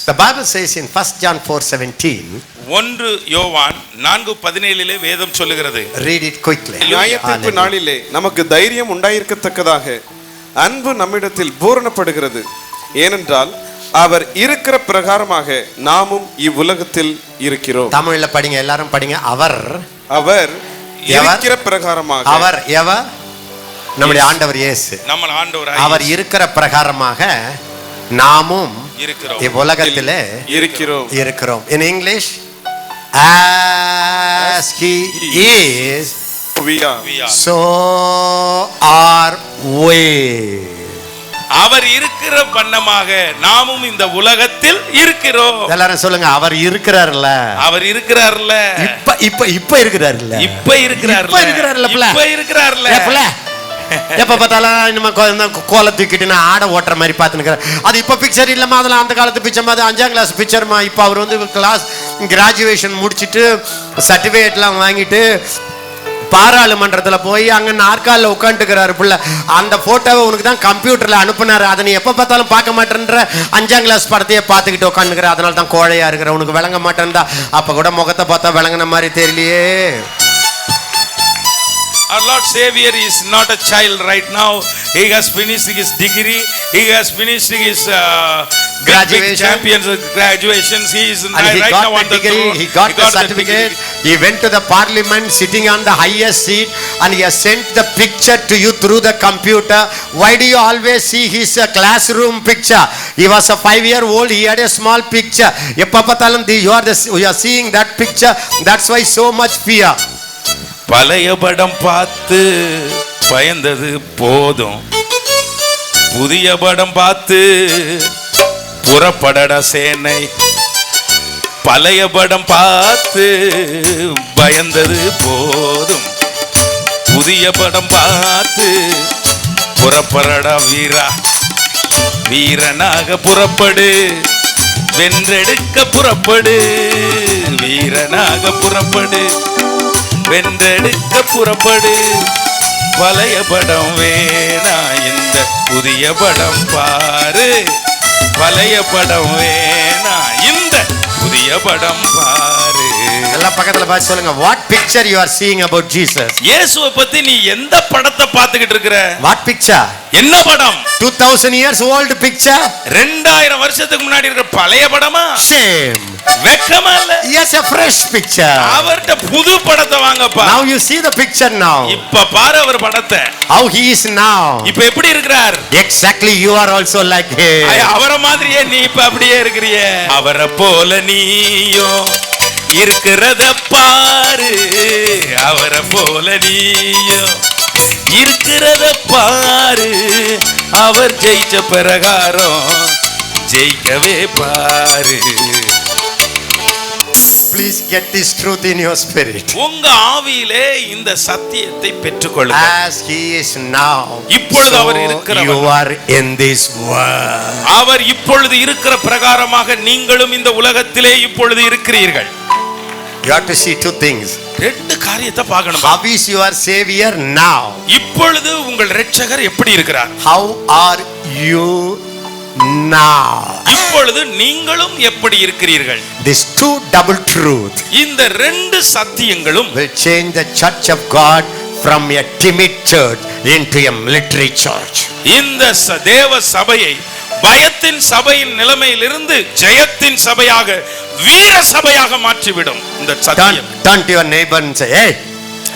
The Bible says in 1 John 4:17.
1 யோவான் 4:17 வேதம் சொல்லுகிறது.
Read it quickly.
நியாயத்தீர்ப்பு நாளிலே நமக்கு தைரியம் உண்டாயிருக்கத்தக்கதாக அன்பு நம்மிடத்தில் பூரணப்படுகிறது. ஏனென்றால் அவர் இருக்கிற பிரகாரமாக நாமும் இவ்வுலகத்தில் இருக்கிறோம்.
தமிழ்ல படிங்க, எல்லாரும் படிங்க. அவர்
இருக்கிற பிரகாரமாக.
அவர் எவர்? நம்முடைய ஆண்டவர் இயேசு.
நம்ம ஆண்டவர்
அவர் இருக்கிற பிரகாரமாக நாமும்
இருக்கிறோம்.
இவ்வுலகத்திலே இருக்கிறோம். In English, as he is,
We are.
so are we.
அவர் இருக்கிற வண்ணமாக நாமும் இந்த உலகத்தில் இருக்கிறோம்.
எல்லாரும் சொல்லுங்க. அவர் இருக்கிறார்ல.
அவர் இருக்கிறார்ல.
இப்ப இருக்கிறார்ல.
இப்ப இருக்கிறார்ல. இப்ப இருக்கிறார்ல.
எப்ப பார்த்தாலும் நம்ம கோலை தூக்கிட்டு நான் ஆடை ஓட்டுற மாதிரி பார்த்துன்னு. அது இப்ப பிக்சர் இல்லமா, அதெல்லாம் அந்த காலத்து பிக்சர் மாதிரி 5ஆம் கிளாஸ் பிக்சர்மா. இப்ப அவர் வந்து கிளாஸ் கிராஜுவேஷன் முடிச்சுட்டு சர்டிபிகேட்லாம் வாங்கிட்டு பாராளுமன்றத்தில் போய் அங்க நாற்காலில் உட்காந்துக்கிறாரு பிள்ளை. அந்த போட்டோவை உனக்கு தான் கம்ப்யூட்டர்ல அனுப்புனாரு. அதை நீ எப்ப பார்த்தாலும் பார்க்க மாட்டேன்ற 5ஆம் கிளாஸ் படத்தையே பார்த்துக்கிட்டு உட்காந்துக்கிற. அதனால தான் கோழையா இருக்கிற. உனக்கு விளங்க மாட்டேன்டா. அப்ப கூட முகத்தை பார்த்தா விளங்கின மாதிரி தெரியலையே.
Our Lord Savior is not a child right now. He has finished his degree. He has finished his graduations. He is right now on the throne.
He got the certificate. He went to the parliament, sitting on the highest seat, and he has sent the picture to you through the computer. Why do you always see his classroom picture? He was a 5-year-old. He had a small picture. எப்ப பார்த்தாலும் you are seeing that picture. That's why so much fear.
பழைய படம் பார்த்து பயந்தது போதும், புதிய படம் பார்த்து புறப்படட சேனை. பழைய படம் பார்த்து பயந்தது போதும், புதிய படம் பார்த்து புறப்படடா வீரா. வீரனாக புறப்படு, வென்றெடுக்க புறப்படு. வீரனாக புறப்படு, வென்றெடுக்க புறப்படு. பழைய படம் வேணா, இந்த புதிய படம் பாரு. பழைய படம் வேணா, இந்த புதிய படம் பாரு.
எல்லாம் பக்கத்துல பார்த்து சொல்லுங்க, what picture you are seeing about Jesus?
இயேசுவை பத்தி நீ எந்த படத்தை பார்த்துக்கிட்டு இருக்கிற?
What picture?
என்ன படம்?
2000 years old picture?
2000 வருஷத்துக்கு முன்னாடி இருக்கிற பழைய படமா?
Shame.
வெக்கமா இல்ல?
Yes, a fresh picture.
அவர்ட்ட புது படத்தை வாங்கப்பா.
Now you see the picture now.
இப்ப பாரு அவர் படத்தை.
How he is now.
இப்ப எப்படி இருக்கிறார்?
Exactly, you are also like him.
அவரை மாதிரியே நீ இப்ப அப்படியே இருக்கிறிய. அவரை போல நீயோ இருக்கிறத பாரு, அவரை போல நீயோ இருக்கிறத பாரு, அவர் ஜெயிச்ச பிரகாரம் ஜெயிக்கவே பாரு.
Please get this truth in your spirit.
உங்க ஆவியிலே இந்த சத்தியத்தை பெற்றுக்கொள்ளுங்க.
As he is now,
இப்பொழுது அவர் இருக்கிறவர்.
you are in this world.
அவர் இப்பொழுது இருக்கிற பிரகாரமாக நீங்களும் இந்த உலகத்திலே இப்பொழுது இருக்கிறீர்கள்.
You have to see two things.
ரெண்டு காரியத்தை பார்க்கணும்.
How is your savior now?
இப்பொழுது உங்கள் இரட்சகர் எப்படி இருக்கிறார்?
How are you now?
இப்பொழுது நீங்களும் எப்படி இருக்கிறீர்கள்?
This two double truth
இந்த ரெண்டு சத்தியங்களும்
will change the church of God from a timid church into a military church.
இந்த தேவ சபையை பயத்தின் சபையின் நிலைமையிலிருந்து ஜெயத்தின் சபையாக வீர சபையாக மாற்றிவிடும் இந்த சத்தியம்.
Turn to your neighbor and say, hey,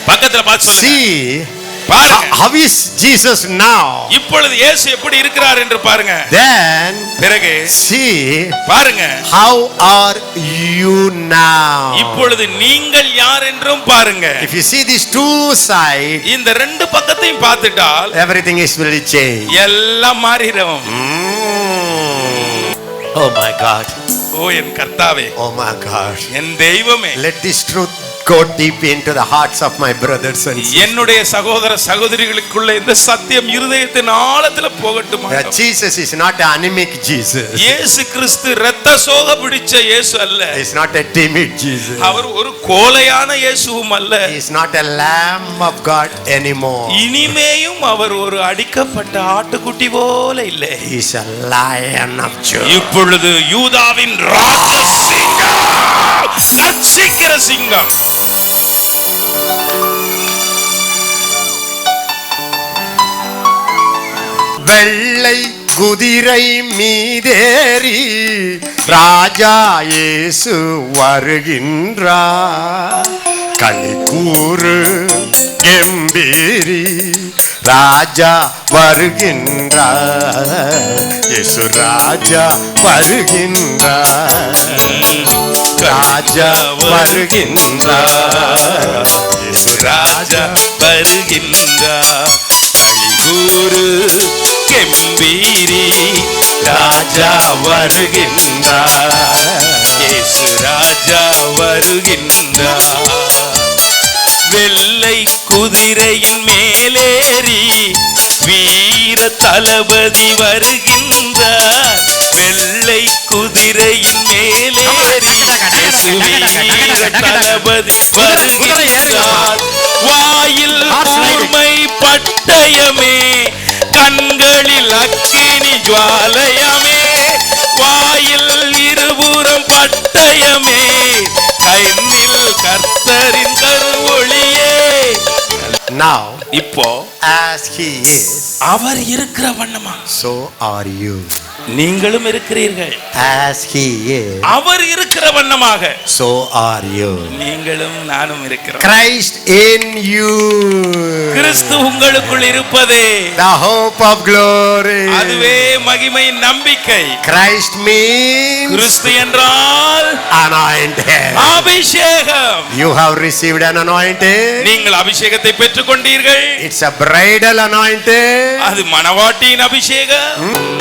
பக்கத்துல பார்த்து சொல்லுங்க.
see
பாருங்க.
how is Jesus now?
இப்பொழுது இயேசு எப்படி இருக்கிறார் என்று பாருங்க.
Then
பிறகு
see
பாருங்க,
how are you now?
இப்பொழுது நீங்கள் யார் என்றும் பாருங்க.
If you see these two sides,
இந்த ரெண்டு பக்கத்தையும் பார்த்துட்டால்
everything is really changed.
எல்லாம் மாறிடும்.
Oh my God.
ஓ என் கர்த்தாவே,
Oh my God.
என் தெய்வமே,
Let this truth go deep into the hearts of my brothers and sisters.
என்னுடைய சகோதர சகோதரிகளுக்குள்ள இந்த சத்தியம் இருதயத்தின் ஆழத்துல போகட்டும்.
That Jesus is not an anemic Jesus.
இயேசு கிறிஸ்து இரத்த சோக பிடிச்ச இயேசு அல்ல.
He is not a timid Jesus.
அவர் ஒரு கோலையான இயேசுவும் அல்ல.
He is not a lamb of God anymore.
இனிமேயும் அவர் ஒரு அடிக்கப்பட்ட ஆட்டுக்குட்டி போல இல்லை.
He is a lion of Judah.
இப்பொழுது யூதாவின் ராஜ சிங்கம், கர்ச்சிக்கிற சிங்கம்.
வெள்ளை குதிரை மீதேறி ராஜா இயேசு வருகின்றார். களிக்கூறு கெம்பீரி ராஜா வருகின்றார். இயேசு ராஜா வருகின்றார். ராஜா வருகின்றார். இயேசு ராஜா
வருகின்றார். களிகூரு கெம்பீரி ராஜா வருகின்றார். இயேசு ராஜா வருகின்றார். வெள்ளை குதிரையின் மேலேறி வீர தளபதி வருகின்றார். வெள்ளை குதிரையின் மேலேறி இயேசு வீர தளபதி வருகின்றார். வாயில் கூர்மை பட்டயமே, கண்களில் அக்கினி ஜுவாலயமே, வாயில் இருபுறம் பட்டயமே, கையில் கர்த்தரின் கருவொளியே.
Now,
இப்போ
as he is,
அவர் இருக்கிற வண்ணமா
so are you.
நீங்களும் இருக்கிறீர்கள்.
As he is,
அவர் இருக்கிற வண்ணமாக
so are you.
நீங்களும் நானும் இருக்கிறோம்.
Christ in you,
கிறிஸ்து உங்களுக்குள் இருப்பதே
the hope of glory.
அதுவே மகிமையின் நம்பிக்கை.
Christ means
கிறிஸ்து என்றால்
anointed.
அபிஷேகம்.
You have received an anointing.
நீங்கள் அபிஷேகத்தை பெற்றுக் கொண்டீர்கள்.
It's a bridal anointing.
அது மணவாட்டியின் அபிஷேகம்.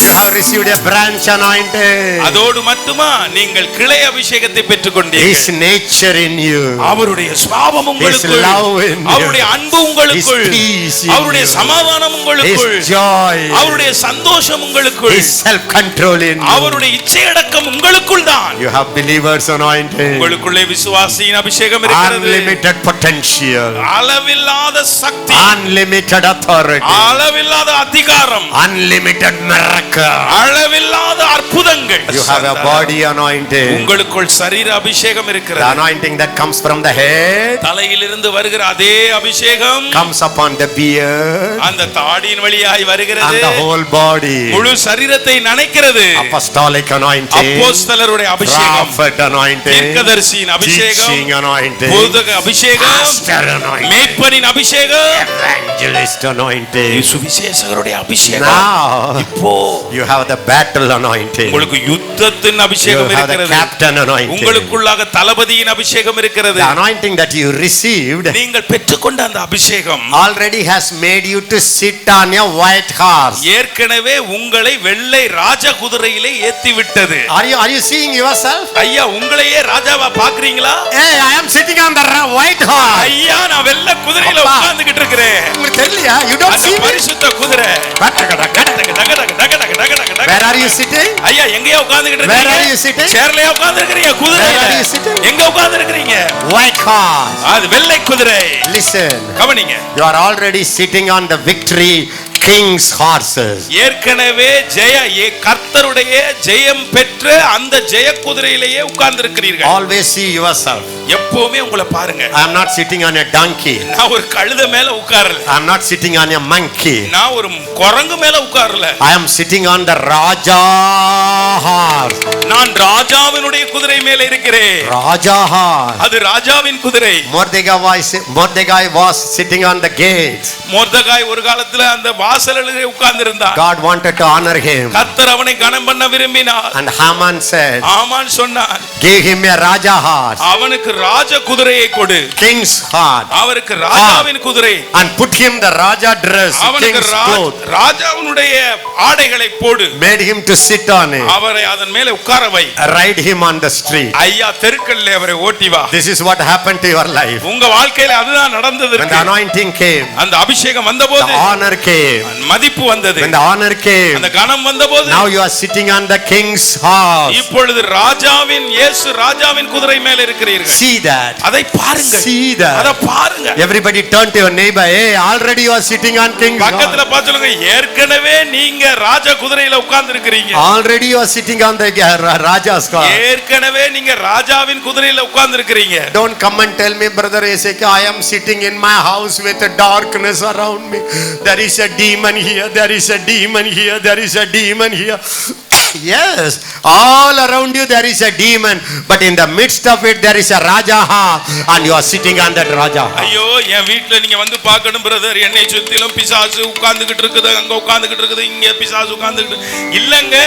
You have received a branch anointing.
அதோடு மட்டுமா நீங்கள் கிளை அபிஷேகத்தை பெற்றுக்
His
கொண்டீர்கள்.
nature in you.
அவருடைய சுபாவம் உங்களுக்குள்,
His love in you.
அவருடைய அன்பு உங்களுக்குள்,
His peace in
அவருடைய
you.
சமாதானம் உங்களுக்குள்,
His joy.
அவருடைய சந்தோஷம் உங்களுக்குள்,
His self-control in you.
அவருடைய இச்சையடக்கம் உங்களுக்குள் தான்.
You have believers anointing.
உங்களுக்குள்ளே விசுவாசியின் அபிஷேகம் இருக்கிறது.
Unlimited potential.
அளவில்லாத சக்தி,
Unlimited authority.
அளவில்லாத அதிகாரம்,
Unlimited miracle.
அளவில்லாத அளவில்லாத அற்புதங்கள்.
You have a body anointing.
உங்களுக்குள் சரீர அபிஷேகம்
The
இருக்கிறது.
anointing that comes from the head
தலையிலிருந்து வருகிற அதே அபிஷேகம்
comes upon the beard
அந்த தாடியின் வழியாய் வருகிறது.
and the whole body.
முழு சரீரத்தை நனைக்கிறது.
Apostolic anointing,
அப்போஸ்தலருடைய அபிஷேகம்,
prophet anointing,
தீர்க்கதரிசியின் அபிஷேகம்,
teaching anointing,
போதக அபிஷேகம்,
pastor anointing,
மேய்ப்பனின் அபிஷேகம்,
evangelist anointing.
சுவிசேஷகருடைய அபிஷேகம்.
Now
இப்போ
you have the battle anointing.
உங்களுக்கு யுத்தத்தின்
You
அபிஷேகம்
have the
இருக்கிறது.
captain anointing.
உங்களுக்குள்ளாக தளபதியின் அபிஷேகம் இருக்கிறது.
The anointing that you received
நீங்கள் பெற்றுக்கொண்ட அந்த அபிஷேகம்
already has made you to sit on a white horse.
ஏற்கனவே உங்களை வெள்ளை ராஜ குதிரையிலே ஏத்தி விட்டது.
Are you seeing yourself?
ஐயா, உங்களையே ராஜாவா பாக்குறீங்களா?
Hey, I am sitting on the white horse.
ஐயா, நான் வெள்ளை குதிரையில
அப்பா.
உட்கார்ந்துகிட்டு இருக்கிறேன்.
உங்களுக்கு தெரியலையா? You don't
அந்த
see me?
பரிசுத்த குதிரை.
Where are you sitting?
ஐயா, எங்கயா உட்கார்ந்துகிட்டு
Where are you
இருக்கீங்க?
sitting?
சேர்லயா உட்கார்ந்திருக்கீங்க?
Where
குதிரையில
are you sitting?
எங்க உட்கார்ந்திருக்கீங்க?
White horse.
அது வெள்ளை குதிரை.
Listen.
கவனிங்க.
You are already sitting on the victory king's horses.
ஏற்கனவே கர்த்தருடைய ஜெயம் பெற்ற அந்த ஜெய குதிரையிலேயே உட்கார்ந்திருக்கிறீர்கள்.
Always see yourself.
எப்பவுமே உங்களை பாருங்க.
I am not sitting on a donkey.
நான் ஒரு கழுதை மேல உட்காரல.
I am not sitting on a monkey.
நான் ஒரு குரங்கு மேல உட்காரல.
I am sitting on the Raja horse.
நான் ராஜாவினுடைய குதிரை மேல இருக்கிறேன்.
Raja horse.
அது ராஜாவின் குதிரை.
Mordecai was sitting on the gates.
மொர்தெகாய் ஒரு காலத்துல அந்த வாசலிலே உட்கார்ந்திருந்தான்.
God wanted to honor him.
கர்த்தர் அவனை கனம் பண்ண விரும்பினார்.
And Haman said,
ஆமான் சொன்னான்,
give him a Raja horse,
அவனுக்கு ராஜ குதிரையை கொடு.
king's horse,
அவருக்கு ராஜாவின் குதிரை.
and put him the Raja dress,
அவனுக்கு
king's cloth.
ராஜாவினுடைய ஆடைகளை போடு.
Made him to sit on it.
அவரை அதன் மேலே உட்கார வை.
Ride him on the street.
ஐயா, தெருக்கல்ல அவரை ஓட்டி வா.
This is what happened to your life.
உங்க வாழ்க்கையில அதுதான் நடந்தது.
When the anointing came,
அந்த அபிஷேகம் வந்தபோது
the honor came.
மதிப்பு வந்தது.
When the honor came,
அந்த கனம் வந்தபோது
now you are sitting on the king's horse.
இப்பொழுது ராஜாவின் இயேசு ராஜாவின் குதிரை மேல இருக்கிறீர்கள்.
See that.
அதை பாருங்க.
See that.
அத பாருங்க.
Everybody turn to your neighbor. Hey, already you are sitting on king's
பக்கத்துல
horse.
பார்த்து சொல்லுங்க, ஏற்கனவே நீங்க ராஜ குதிரையில உட்கார்ந்து இருக்கிறீங்க.
Already you are sitting on the Raja's horse.
ஏற்கனவே நீங்க ராஜாவின் குதிரையில உட்கார்ந்து இருக்கிறீங்க.
Don't come and tell me, brother Ezekiel, I am sitting in my house with a darkness around me. There is a demon here. There is a demon here. There is a demon here. Yes, all around you there is a demon, but in the midst of it there is a Raja horse, and you are sitting on that Raja horse.
ஐயோ, என் வீட்ல நீங்க வந்து பார்க்கணும் brother, என்னை சுத்திலும் பிசாசு உட்கார்ந்துகிட்டு இருக்குது, அங்க உட்கார்ந்துகிட்டு இருக்குது, இங்க பிசாசு உட்கார்ந்துகிட்டு. இல்லங்க,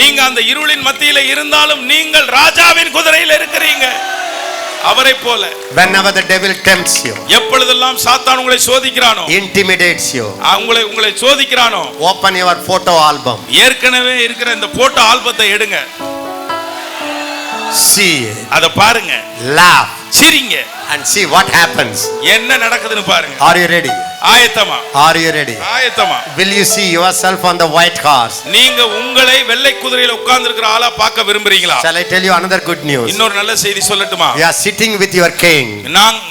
நீங்க அந்த இருளின் மத்தியில இருந்தாலும் நீங்கள் ராஜாவின் குதிரையில இருக்கிறீங்க. அவரை போல.
Whenever the devil tempts you,
எப்பொழுதெல்லாம் சாத்தான் உங்களை சோதிக்கிறானோ,
intimidates you,
உங்களை சோதிக்கிறானோ,
open your photo album.
ஏற்கனவே இருக்கிற இந்த போட்டோ ஆல்பத்தை எடுங்க.
See it.
அத பாருங்க.
Laugh.
சிரிங்க.
And see what happens.
என்ன நடக்குதுன்னு பாருங்க.
Are you ready?
ஆயத்தமா?
Are you ready?
ஆயத்தமா?
Will you see yourself on the white horse?
நீங்க உங்களை வெள்ளை குதிரையில உட்கார்ந்து இருக்கிற ஆளா பார்க்க விரும்புறீங்களா?
Shall I tell you another good news?
இன்னொரு நல்ல செய்தி சொல்லட்டுமா?
You are sitting with your king.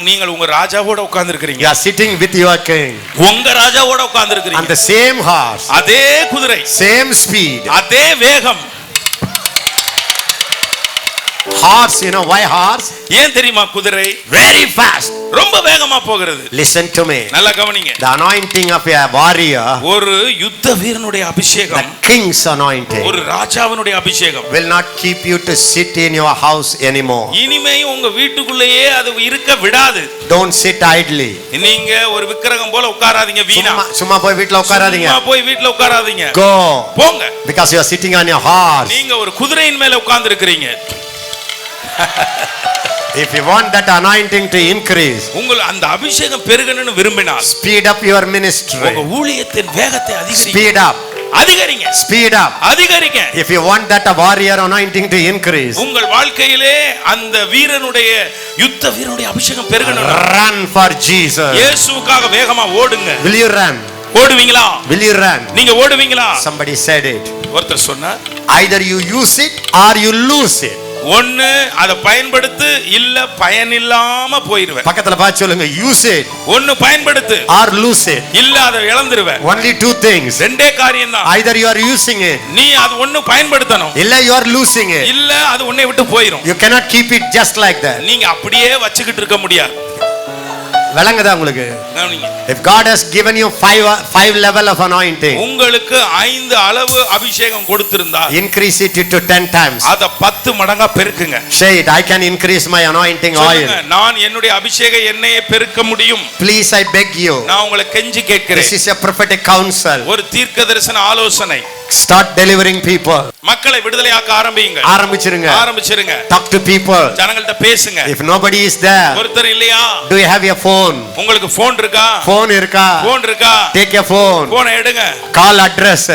நீங்கள் உங்க ராஜாவோட உட்கார்ந்து இருக்கிறீங்க.
You are sitting with your king.
உங்க ராஜாவோட உட்கார்ந்து இருக்கிறீங்க.
On the same horse.
அதே குதிரை.
Same speed.
அதே வேகம்.
Horse, you know why horse?
ஏன் தெரியுமா குதிரை?
Very fast.
ரொம்ப வேகமா போகிறது.
Listen to me.
நல்லா கவனிங்க.
The anointing of a warrior,
ஒரு யுத்த வீரனுடைய அபிஷேகம்,
the king's anointing,
ஒரு ராஜாவினுடைய அபிஷேகம்
will not keep you to sit in your house anymore.
இனிமே உங்க வீட்டுக்குள்ளேயே அது இருக்க விடாது.
Don't sit idly.
நீங்க ஒரு விக்கிரகம் போல உட்காராதீங்க வீணா.
சும்மா போய் வீட்ல உட்காராதீங்க.
சும்மா போய் வீட்ல உட்காராதீங்க.
Go.
போங்க.
Because you are sitting on your horse.
நீங்க ஒரு குதிரையின் மேல உட்கார்ந்து இருக்கிறீங்க.
If you want that anointing to increase,
உங்கள் அந்த அபிஷேகம் பெருகணும்னு விரும்பினால்,
speed up your ministry.
உங்க ஊழியத்தின் வேகத்தை அதிகரிங்க.
Speed up.
அதிகரிங்க.
Speed up.
அதிகரிங்க.
If you want that warrior anointing to increase,
உங்கள் வாழ்க்கையிலே அந்த வீரனுடைய யுத்த வீரனுடைய அபிஷேகம் பெருகணும்.
run for Jesus.
இயேசுவுக்காக வேகமா ஓடுங்க.
Will you run?
ஓடுவீங்களா?
Will you run?
நீங்க ஓடுவீங்களா?
Somebody said it.
ஒருத்தர் சொன்னார்,
either you use it or you lose it.
ஒன்னு அதை பயன்படுத்து, இல்ல பயன் இல்லாம போயிருவேன்.
பக்கத்துல பார்த்து சொல்லுங்க, யூஸ் இட்
ஒன்னு பயன்படுத்து
ஆர் லூஸ் இட்.
இல்ல அதை இழந்துருவேன்.
only two things.
ரெண்டே காரியம் தான்.
either you are using it,
நீ அது ஒன்னு பயன்படுத்தணும்,
இல்ல you are losing it.
இல்ல அது உன்னை விட்டு போயிரும்.
you cannot keep it just like that.
நீங்க அப்படியே வச்சுக்கிட்டு இருக்க முடியாது.
விளங்குதா உங்களுக்கு?
கவனிங்க.
if God has given you five level of anointing,
உங்களுக்கு 5 அளவு அபிஷேகம் கொடுத்திருந்தா
increase it to 10 times.
அத 10 மடங்கா பெருக்குங்க.
say it, I can increase my anointing oil.
நான் என்னுடைய அபிஷேக எண்ணெயை பெருக்க முடியும்.
please I beg you.
நான் உங்களை கெஞ்சி கேட்கிறேன்.
this is a prophetic counsel.
ஒரு தீர்க்கதரிசன ஆலோசனை.
start delivering people.
மக்களை விடுதலையாக்க ஆரம்பியுங்க. ஆரம்பிச்சிருங்க.
talk to people.
ஜனங்கள்ட்ட பேசுங்க.
if nobody is there,
ஒருத்தர் இல்லையா?
do you have your phone?
உங்களுக்கு போன் இருக்கா?
phone இருக்கா? take your phone.
போனை எடுங்க.
call address.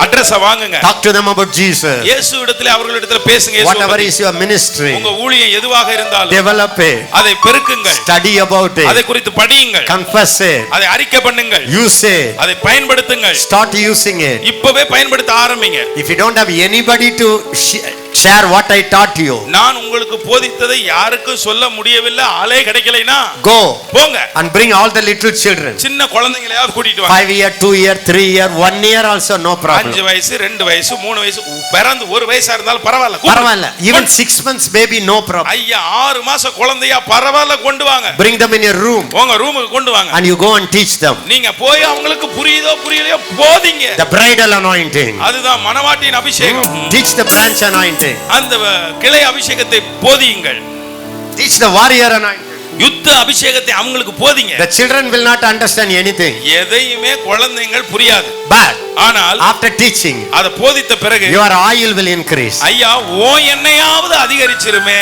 அட்ரஸ் வாங்குங்க.
talk to them about Jesus.
இயேசு இடத்திலே அவர்களிடத்திலே பேசுங்க.
whatever is your ministry,
உங்க ஊழியம் எதுவாக இருந்தாலும்
develop it.
அதை பெருக்குங்கள்.
study about it.
அதை குறித்து படியுங்கள்.
confess it.
அதை அறிக்கை பண்ணுங்கள்.
use it.
அதை பயன்படுத்துங்கள்.
start using it.
இப்பவே பயன்படுத்த ஆரம்பிங்க.
if you don't have anybody to share what I taught you,
நான் உங்களுக்கு போதித்ததை யாருக்கும் சொல்ல முடியவில்லை, ஆளே கிடைக்கலைனா
go
போங்க
and bring all the little children.
சின்ன குழந்தைகளையாவது கூட்டிட்டு வாங்க.
5 year, 2 year, 3 year, 1 year also no problem.
5 வயசு, 2 வயசு, 3 வயசு, பிறந்து 1 வயசா இருந்தாலும் பரவாயில்ல.
even 6 months baby no problem.
ஐயா 6 மாச குழந்தையா பரவாயில்ல, கொண்டு வாங்க.
bring them in your room.
உங்க ரூமுக்கு கொண்டு வாங்க.
and you go and teach them.
நீங்க போய் அவங்களுக்கு புரியுதோ புரியலையோ போதிங்க.
the bridal anointing.
அதுதான் மணவாட்டியின் அபிஷேகம்.
teach the branch anointing.
அந்த கிளை அபிஷேகத்தை போதியுங்கள்.
teach the warrior anointing.
யுத்த அபிஷேகத்தை அவங்களுக்கு போதிங்க.
the children will not understand anything.
எதையுமே குழந்தைகள் புரியாது.
but
ஆனால்
after teaching,
அத போதித்த பிறகு
your oil will increase.
ஐயா ஓ எண்ணெயாவது அதிகரிச்சிருமே.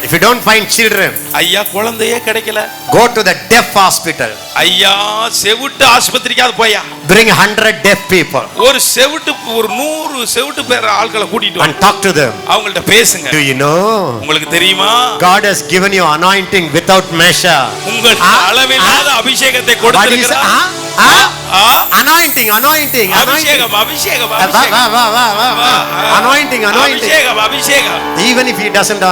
if you don't find children,
ஐயா குழந்தையே கிடைக்கல,
go to the deaf hospital.
ஐயா செவிட்டு ஆஸ்பத்திரிக்காவது போயா.
bring 100 deaf people.
ஒரு 100 செவிட்டு பேர் ஆட்களை கூட்டிட்டு
and talk to them.
அவங்கள்ட்ட பேசுங்க.
do you know,
உங்களுக்கு தெரியுமா,
God has given you anointing without measure.
உங்களுக்கு அளவில்லாத அபிஷேகத்தை கொடுத்திருக்கிறார்.
anointing
அபிஷேகம்
even if he doesn't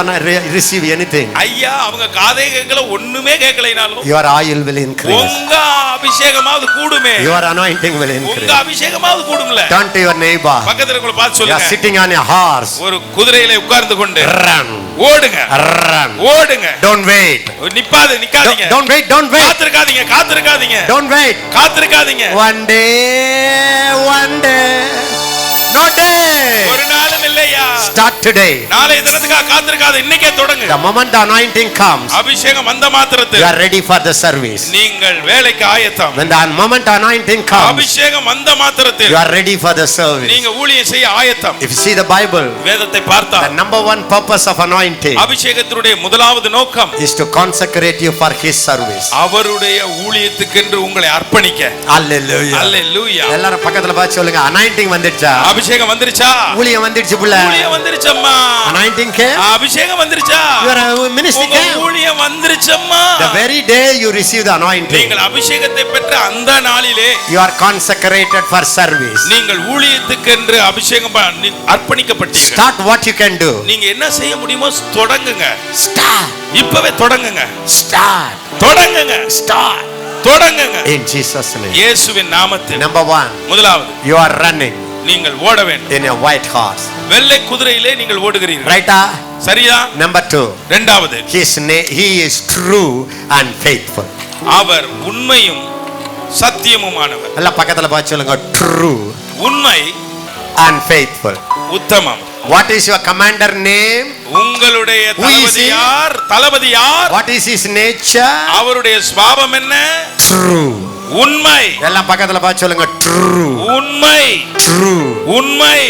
receive anything,
ஐயா அவங்க காதை கேட்கல, ஒண்ணுமே கேட்கலைனாலும்
your oil will increase.
உங்க அபிஷேகமாவது கூடுமே.
your anointing will increase.
உங்க அபிஷேகமாவது கூடும்ல.
turn to your neighbor.
பக்கத்துல இருக்கவங்கள பார்த்து சொல்லுங்க,
you are sitting on a horse.
ஒரு குதிரையில உட்கார்ந்து கொண்டு
run.
ஓடுங்க. ஓடுங்க.
don't wait.
நிக்காதீங்க.
don't wait.
காத்திருக்காதீங்க.
don't wait.
காத்திருக்காதீங்க.
one day no day.
ஒரு நாளும் இல்லையா.
start today.
நாளைய தினத்துக்காக காத்திருக்காத, இன்னைக்கே தொடங்கு.
the moment the anointing comes,
அபிஷேகம் வந்த மாத்திரத்தில்
you are ready for the service.
நீங்கள் வேலைக்கு ஆயத்தம்.
when the moment anointing comes,
அபிஷேகம் வந்த மாத்திரத்தில்
you are ready for the service.
நீங்க ஊழியம் செய்ய ஆயத்தம்.
if you see the Bible,
வேதத்தை பார்த்தால்
the number one purpose of anointing
அபிஷேகத்தினுடைய முதலாவது நோக்கம்
is to consecrate you for his service.
அவருடைய ஊழியத்துக்கென்று உங்களை அர்ப்பணிக்க.
hallelujah. எல்லாரும் பக்கத்துல பார்த்து சொல்லுங்க, anointing வந்துச்சா?
அபிஷேகம் வந்துருச்சா?
ஊழியம் வந்துருச்சு புள்ள.
ஊழியம் வந்துருச்சம்மா.
anointing came.
அபிஷேகம் வந்துருச்சா?
your ministry came.
ஊழியம் வந்துருச்சம்மா.
the very day you receive the anointing,
நீங்கள் அபிஷேகத்தை பெற்ற அந்த நாளிலே
you are consecrated for service.
நீங்கள் ஊழியத்துக்கென்று அபிஷேகம் அர்ப்பணிக்கப்பட்டீர்கள்.
start what you can do.
நீங்க என்ன செய்ய முடியுமோ தொடங்குங்க.
start.
இப்பவே தொடங்குங்க.
start.
தொடங்குங்க.
start.
தொடங்குங்க.
in Jesus name.
இயேசுவின் நாமத்தில்.
number 1,
முதலாவது
you are running
நீங்கள் ஓட வேண்டும்.
in a white horse.
வெள்ளை குதிரையிலே நீங்கள் ஓடுகிறீர்கள்.
ரைட்டா?
சரியா?
number 2,
இரண்டாவது
he is true and faithful.
அவர் உண்மையும் சத்தியமுமானவர்.
எல்லாம் பக்கத்துல பார்த்து சொல்லுங்க, true,
உண்மை
and faithful.
உத்தமம்.
what is your commander name?
உங்களுடைய தளபதி யார்?
what is his nature?
அவருடைய சுபாவம் என்ன?
true.
உண்மை.
எல்லாம் பக்கத்துல பார்த்து சொல்லுங்க, true.
உண்மை.
true.
உண்மை.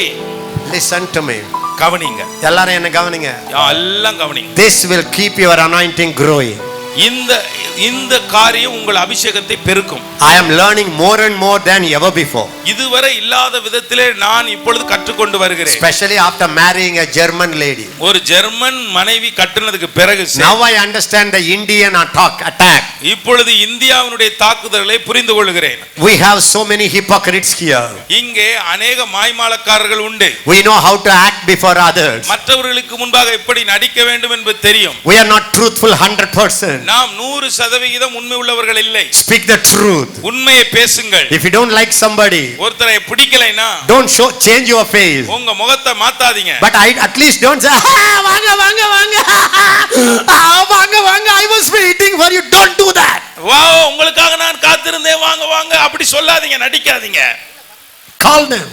listen to me.
கவனிங்க.
எல்லாரும் என்ன கவனிங்க.
எல்லாம் கவனிங்க.
this will keep your anointing growing.
இந்த காரியம் உங்கள் அபிஷேகத்தை பெருக்கும்.
I am learning more and more than ever before.
இதுவரை இல்லாத விதத்திலே நான் இப்பொழுது கற்றுக்கொண்டு வருகிறேன்.
Especially after marrying a German lady.
ஒரு ஜெர்மன் மனைவி கட்டினதுக்கு பிறகு
Now I understand the Indian attack.
இப்பொழுது இந்தியாவினுடைய தாக்குதலை புரிந்து கொள்கிறேன்.
We have so many hypocrites here.
இங்கே அநேக மாய்மாலக்காரர்கள் உண்டு.
We know how to act before others.
மற்றவர்களுக்கு முன்பாக எப்படி நடிக்க வேண்டும் என்பது தெரியும்.
We are not truthful 100%.
நாம் 100% உண்மை உள்ளவர்கள் இல்லை.
Speak the truth.
உண்மையை பேசுங்கள்.
If you don't like somebody,
ஒருத்தரை பிடிக்கலைனா
don't change your face.
உங்க முகத்தை மாத்தாதீங்க.
But at least don't say வாங்க வாங்க வாங்க வாங்க வாங்க I was waiting for you. Don't do that.
Wow, உங்களுக்காக நான் காத்திருந்தேன், வாங்க வாங்க அப்படி சொல்லாதீங்க, நடிக்காதீங்க.
Call them.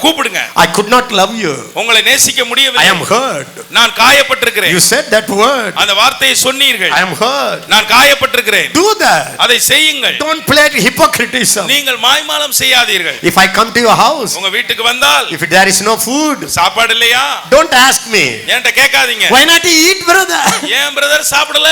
கூப்பிடுங்க.
I could not love you.
உங்களை நேசிக்க முடியவில்லை.
I am hurt.
நான் காயப்பட்டிருக்கிறேன்.
You said that word.
அந்த வார்த்தையை சொன்னீர்கள்.
I am hurt.
நான் காயப்பட்டிருக்கிறேன்.
Do that.
அதை செய்யுங்கள்.
Don't play hypocrisy.
நீங்கள் மாய்மாலம் செய்யாதீர்கள்.
If I come to your house,
உங்க வீட்டுக்கு வந்தால்
if there is no food,
சாப்பாடு இல்லையா,
don't ask me.
என்கிட்ட கேட்காதீங்க.
Why not eat, brother?
ஏன் பிரதர் சாப்பிடல?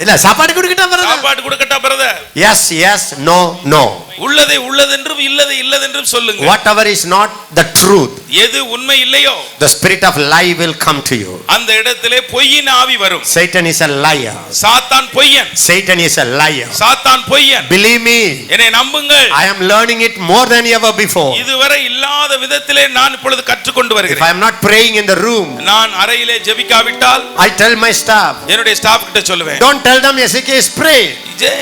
இல்ல சாப்பாடு கொடுக்கட்டா brother?
சாப்பாடு கொடுக்கட்டா brother?
Yes, yes, no, no.
உள்ளதை உள்ளதென்றும் இல்லதை இல்லதென்றும் சொல்லுங்க.
Whatever is not the truth,
எது உண்மை இல்லையோ,
the spirit of lie will come to you.
அந்த இடத்திலே பொய்யின் ஆவி வரும்.
Satan is a liar.
சாத்தான் பொய்யன்.
Satan is a liar.
சாத்தான் பொய்யன்.
Believe me,
என்னை நம்புங்கள்.
I am learning it more than ever before.
இதுவரை இல்லாத விதத்திலே நான் இப்பொழுது கற்றுக்கொண்டு
If
வருகிறேன்.
I am not praying in the room,
நான் அறையிலே ஜெபிக்காவிட்டால்
I tell my staff,
என்னுடைய ஸ்டாஃப் கிட்ட சொல்லுவேன்.
don't tell them Ezekiel is praying.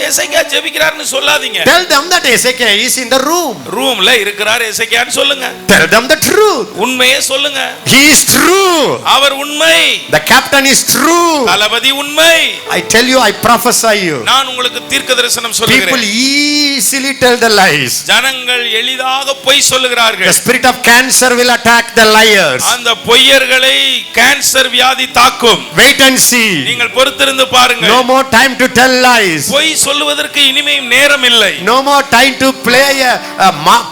எசேக்கியா ஜெபிக்கிறார்னு சொல்லாதீங்க.
Tell them that Ezekiel is in the room.
ரூம்ல இருக்கிறார் எசேக்கியான்னு சொல்லுங்க.
Tell them the truth.
உண்மையே சொல்லுங்க.
He is true.
அவர் உண்மை.
The captain is true.
தளபதி உண்மை.
I tell you, I prophesy you.
நான் உங்களுக்கு தீர்க்க தரிசனம்
People
சொல்லுகிறேன்.
easily tell the lies.
ஜனங்கள் எளிதாக பொய் சொல்லுகிறார்கள்.
The spirit of cancer will attack the liars.
அந்த பொய்யர்களை கேன்சர் வியாதி தாக்கும்.
Wait and see.
நீங்கள் பொறுத்திருந்து பாருங்கள்.
No more time to tell lies.
பொய் சொல்லுவதற்கு இனிமேல் நேரம் இல்லை.
No more time to play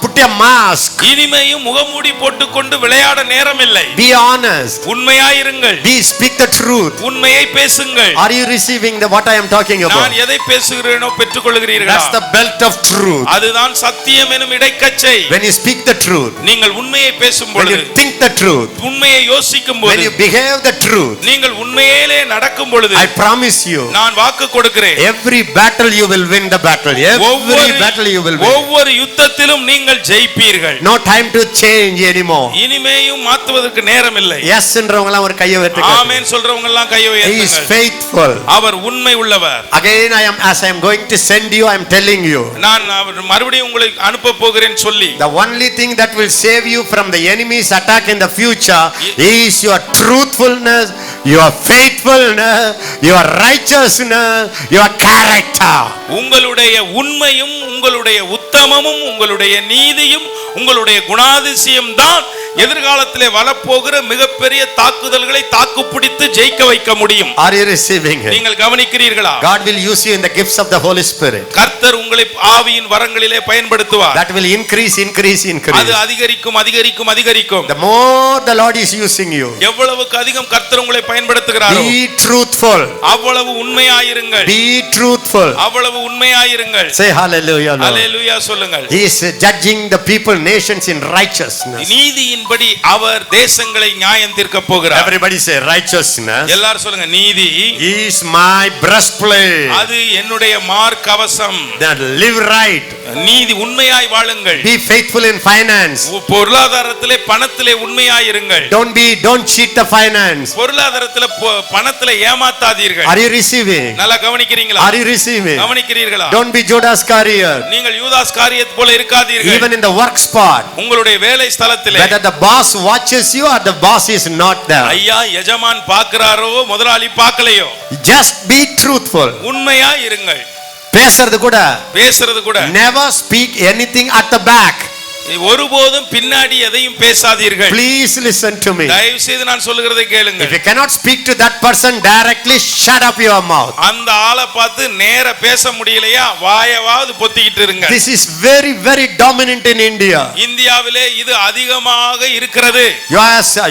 put a mask.
இனிமேயும் முகமூடி போட்டுக்கொண்டு விளையாட நேரம் இல்லை.
Be honest.
உண்மையாயிருங்கள்.
Speak the truth.
உண்மையை பேசுங்கள்.
Are you receiving what I am talking about?
நான் எதை பேசுகிறேனோ பெற்றுக்கொள்கிறீர்களா?
That's the belt of truth.
அதுதான் சத்தியம் எனும் இடைக்கச்சை.
When you speak the truth,
நீங்கள் உண்மையை பேசும்
when
பொழுது,
you think the truth,
உண்மையை யோசிக்கும்
when
பொழுது,
you behave the truth,
நீங்கள் உண்மையிலே நடக்கும் பொழுது,
I promise you,
நான் வாக்கு கொடுக்கிறேன்,
every battle you will win the battle. Every battle you will win.
ஒவ்வொரு யுத்தத்திலும் நீங்கள் ஜெயிப்பீர்கள்.
No time to change anymore.
இனிமேயும் மாற்றுவதற்கு நேரம் இல்லை.
Yes ன்றவங்க எல்லாம் ஒரு கையை உயர்த்துங்க.
ஆமென் சொல்றவங்க எல்லாம் கையை
He is
உயர்த்துங்க.
faithful.
அவர் உண்மை உள்ளவர்.
Again as I am going to send you, I am telling you,
நான் மறுபடியும் உங்களை அனுப்ப போகிறேன் சொல்லி,
the only thing that will save you from the enemy's attack in the future is your truthfulness, your faithfulness, your righteousness, your character.
உங்களுடைய உண்மையும் உங்களுடைய உத்தமமும் உங்களுடைய நீதியும் உங்களுடைய குணாதிசயம் தான் எதிர்காலத்திலே வரப்போகிற மிகப்பெரிய தாக்குதல்களை தாக்குப்பிடித்து ஜெயிக்க வைக்க முடியும்.
Are you receiving it?
நீங்கள் கவனிக்கிறீர்களா?
God will use you in the gifts of the Holy Spirit.
கர்த்தர் உங்களை ஆவியின் வரங்களிலே பயன்படுத்துவார்.
That will increase.
அது அதிகரிக்கும் அதிகரிக்கும் அதிகரிக்கும்.
The more the Lord is using you,
எவ்வளவுக்கு அதிகம் கர்த்தர் உங்களை பயன்படுத்துகிறாரோ,
be truthful.
அவ்வளவு உண்மையாயிருங்கள்.
Be truthful.
அவ்வளவு உண்மையாயிருங்கள்.
Say hallelujah, Lord.
ஹalleluya சொல்லுங்கள்.
He is judging the people, nations in righteousness.
நீதியின்படி அவர் தேசங்களை நியாயம் தீர்க்க போகிறார்.
Everybody say righteousness.
எல்லாரும் சொல்லுங்க, நீதி
is my breastplate.
அது என்னுடைய மார்க்கவசம்.
That live right.
நீதி உண்மையாய் வாழுங்கள்.
Be faithful in finance.
பொருளாதாரத்திலே பணத்திலே உண்மையாயிருங்கள்.
Don't cheat the finance.
பொருளாதாரத்திலே பணத்திலே ஏமாத்தாதீர்கள்.
Are you receiving?
நல்லா கவனிக்கிறீங்களா?
Are you receiving?
கவனிக்கிறீர்களா?
Don't be Judas Iscariot.
நீங்கள் யூதாஸ் காரியத்தை போல இருக்காதீர்கள்.
Even in the work spot,
உங்களுடைய வேலை ஸ்தலத்திலே,
whether the boss watches you or the boss is not there,
ஐயா எஜமான் பார்க்கறாரோ முதலாளி பார்க்கலையோ,
just be truthful.
உண்மையா இருங்கள்.
பேசுறது கூட
never
speak anything at the back.
ஒருபோதும் பின்னாடி எதையும் பேசாதீர்கள்.
Please listen to me.
தயவு செய்து நான் சொல்லுகிறதை கேளுங்க.
If you cannot speak to that person directly, shut up your mouth.
அந்த ஆளை பார்த்து நேர பேச முடியலையா வாயவாவது பொத்திக்கிட்டு இருங்க.
This is very very dominant in India.
இந்தியாவிலே இது அதிகமாக இருக்கிறது.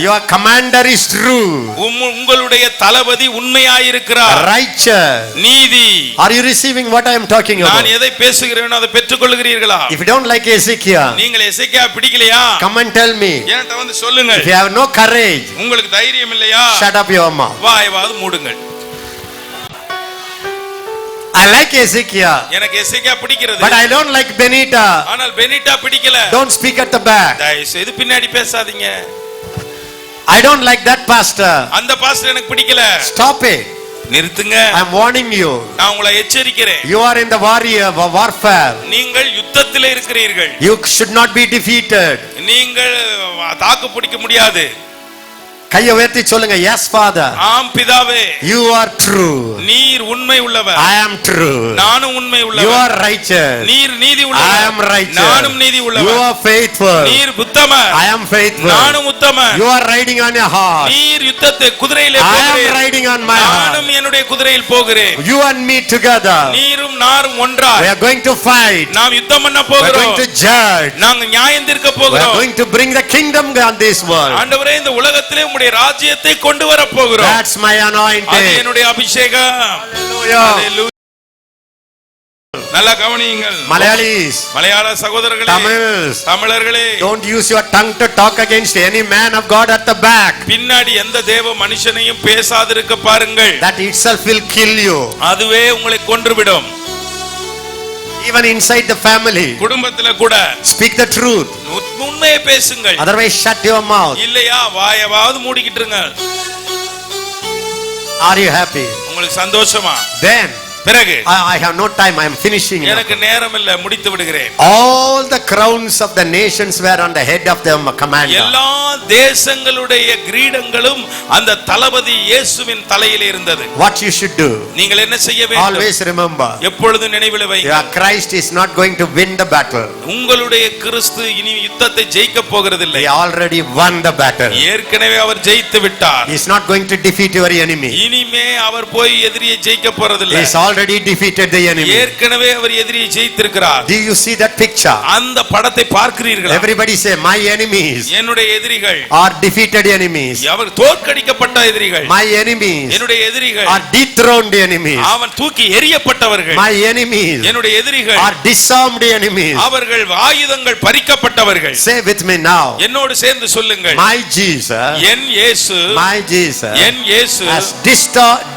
Your commander is true.
உங்களுடைய தளபதி உண்மையாயிருக்கிறார்.
Righteous.
நீதி.
Are you receiving what I am talking about?
நான் எதை பேசுகிறேனோ அதை பெற்றுக்கொள்கிறீர்களா?
If you don't like Ezekiel,
நீங்கள் எசேக்கியா பிடிக்கலையா?
come and tell me.
என்கிட்ட வந்து சொல்லுங்க.
If you have no courage,
உங்களுக்கு தைரியம் இல்லையா?
shut up your mouth.
வாயவாது மூடுங்கள்.
I like Ezekiel,
எனக்கு எசேக்கியா பிடிக்கிறது.
but I don't like Benita.
ஆனால் பெனிட்டா பிடிக்கல.
Don't speak at the back.
தயவு செய்து பின்னாடி பேசாதீங்க.
I don't like that pastor.
அந்த பாஸ்டர் எனக்கு பிடிக்கல.
Stop it.
நிறுத்துங்க.
I am warning you.
நான் உங்களை எச்சரிக்கிறேன்.
You are in the warfare.
நீங்கள் யுத்தத்திலே இருக்கிறீர்கள்.
You should not be defeated.
நீங்கள் தாக்கு பிடிக்க முடியாது.
கையை உயர்த்தி சொல்லுங்க, yes father.
ஆம் பிதாவே.
You are true.
நீர் உண்மை உள்ளவர்.
I am true.
நானும் உண்மை உள்ளவர்.
You are righteous.
நீர் நீதி உள்ளவர்.
I am righteous.
நானும் நீதி உள்ளவர்.
You are faithful.
நீர் உத்தமர்.
I am faithful.
நானும் உத்தமர்.
You are riding on your horse.
நீர் யுத்தத்தை குதிரையிலே
I
போகிறீர்.
am riding on my horse.
நானும் என்னுடைய குதிரையில் போகிறேன்.
You and me together.
நீரும் நாரும் ஒன்றாய்.
We are going to fight.
நாம் யுத்தம் பண்ண
We are
போகிறோம்.
going to judge.
நாங்க நியாயம் தீர்க்க
We are
போகிறோம்.
going to bring the kingdom on this world.
ஆண்டவரே இந்த உலகத்திலே உம்முடைய ராஜ்யத்தை கொண்டு வர போகிறோம்.
That's my
அது
anointing.
என்னுடைய அபிஷேகம்.
Hallelujah.
Hallelujah. நல்லா கவனியுங்கள்.
Malayalis,
மலையாள சகோதரர்களே,
Tamils,
தமிழர்களே,
don't use your tongue to talk against any man of God at the back.
பின்னாடி எந்த தேவ மனுஷனையும் பேசாதிருக்க பாருங்கள்.
That itself will kill you.
அதுவே உங்களை கொன்றுவிடும்.
Even inside the family,
குடும்பத்தில கூட
speak the truth.
உண்மையை பேசுங்கள்.
Otherwise, shut your mouth.
இல்லையா வாயவாவது மூடிக்கிட்டு இருங்க.
Are you happy?
உங்களுக்கு சந்தோஷமா?
Then
பிறகு
I have no time. I am finishing.
எனக்கு நேரம் இல்ல, முடித்து விடுகிறேன்.
All the crowns of the nations were on the head of the commander.
எல்லா தேசங்களுடைய கிரீடங்களும் அந்த தளபதி இயேசுவின் தலையிலே இருந்தது.
What you should do?
நீங்கள் என்ன செய்ய வேண்டும்?
Always remember.
எப்பொழுதும் நினைவில் வையுங்கள்.
Your Christ is not going to win the battle.
உங்களுடைய கிறிஸ்து இனி யுத்தத்தை ஜெயிக்க போகிறதில்லை.
He already won the battle.
ஏற்கனவே அவர் ஜெயித்து விட்டார்.
He is not going to defeat your enemy.
இனிமே அவர் போய் எதிரியை ஜெயிக்க போறதில்லை.
He is already defeated the enemy.
ஏற்கனவே அவர் எதிரியை ஜெயித்திருக்கிறார்.
Do you see that picture?
அந்த படத்தை பார்க்கிறீர்களா?
Everybody say, my enemies
என்னுடைய எதிரிகள்
are defeated enemies.
அவர் தோற்கடிக்கப்பட்ட எதிரிகள்.
My enemies
என்னுடைய எதிரிகள்
are dethroned enemies.
அவன் தூக்கி எறியப்பட்டவர்கள்.
My enemies
என்னுடைய எதிரிகள்
are disarmed enemies.
அவர்கள் ஆயுதங்கள் பறிக்கப்பட்டவர்கள்.
Say with me now.
என்னோடு சேர்ந்து சொல்லுங்கள்.
My Jesus,
என் இயேசு,
my Jesus
என் இயேசு
has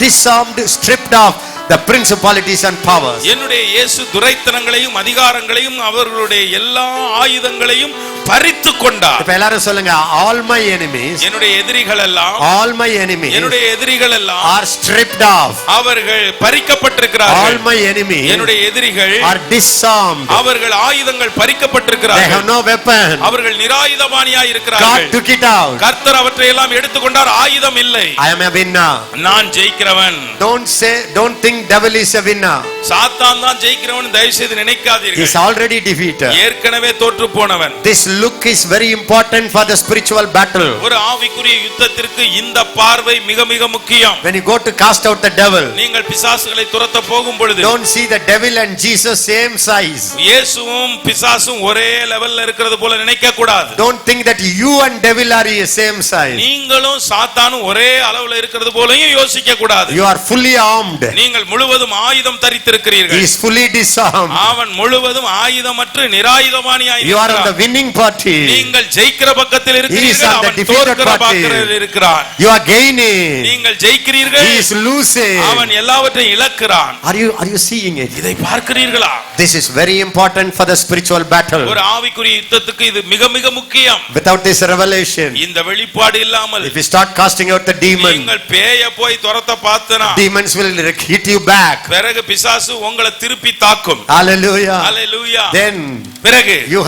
disarmed, stripped off the principalities and powers.
என்னுடைய இயேசு துரைத்தனங்களையும் அதிகாரங்களையும் அவர்களுடைய எல்லா ஆயுதங்களையும் பறித்து கொண்டார்.
இப்ப எல்லாரும் சொல்லுங்க, all my enemies,
என்னுடைய எதிரிகள் எல்லாம்,
all my enemies
என்னுடைய எதிரிகள் எல்லாம்
are stripped off.
அவர்கள் பறிக்கப்பட்டிருக்கிறார்கள்.
All my enemies
என்னுடைய எதிரிகள்
are disarmed.
அவர்கள் ஆயுதங்கள்
They
பறிக்கப்பட்டிருக்கிறார்கள்.
have no weapon.
அவர்கள் நிராயுதமானியாய்
God
இருக்கிறார்கள்.
took it out.
கர்த்தர் அவற்றை எல்லாம் எடுத்துக்கொண்டார். ஆயுதம் இல்லை.
I am a winner.
நான் ஜெயிக்கிறவன்.
Don't think devil is a winner.
சாத்தான் தான் ஜெயிக்கிறவன் தயவு செய்து
He
நினைக்காதீர்கள்.
is already defeated.
ஏற்கனவே தோற்று போனவன்.
This look is very important for the spiritual battle.
ஒரு ஆவிக்குரிய யுத்தத்திற்கு இந்த பார்வை மிக மிக முக்கியம்.
When you go to cast out the devil,
நீங்கள் பிசாசுகளை துரத்த போகும் பொழுது
don't see the devil and Jesus same size.
இயேசுவும் பிசாசும் ஒரே லெவல்ல இருக்கிறது போல நினைக்க கூடாது.
Don't think that you and devil are the same size.
நீங்களும் சாத்தானும் ஒரே அளவுல இருக்கிறது போலயும் யோசிக்க கூடாது.
You are fully armed.
நீங்கள் முழுவதும் ஆயுதம்
He
தரித்திருக்கிறீர்கள்.
is fully disarmed.
அவன் முழுவதும் ஆயுதமற்று நிராயுதமானியாய்
You are on the
இருக்கிறான்.
winning party.
நீங்கள் ஜெயிக்கிற பக்கத்தில்
He is
இருக்கிறீர்கள்.
on the
அவன்
defeated
தோற்கிற
party.
பக்கத்தில் இருக்கிறான்.
You are gaining.
நீங்கள் ஜெயிக்கிறீர்கள்.
He is losing.
அவன் எல்லாவற்றையும் இழக்கிறான்.
Are you seeing it?
இதை பார்க்கிறீர்களா?
This is very important for the spiritual battle.
ஒரு ஆவிக்குரிய யுத்தத்துக்கு இது மிக மிக முக்கியம்.
Without this revelation,
இந்த வெளிப்பாடு இல்லாமல்
if you start casting out the demon,
நீங்கள் பேய போய் துரத்த பார்த்தனா
demons will hit you back.
பிறகு பிசாசு உங்களை திருப்பி தாக்கும்.
Hallelujah.
ஹalleluya.
Then
பிறகு
you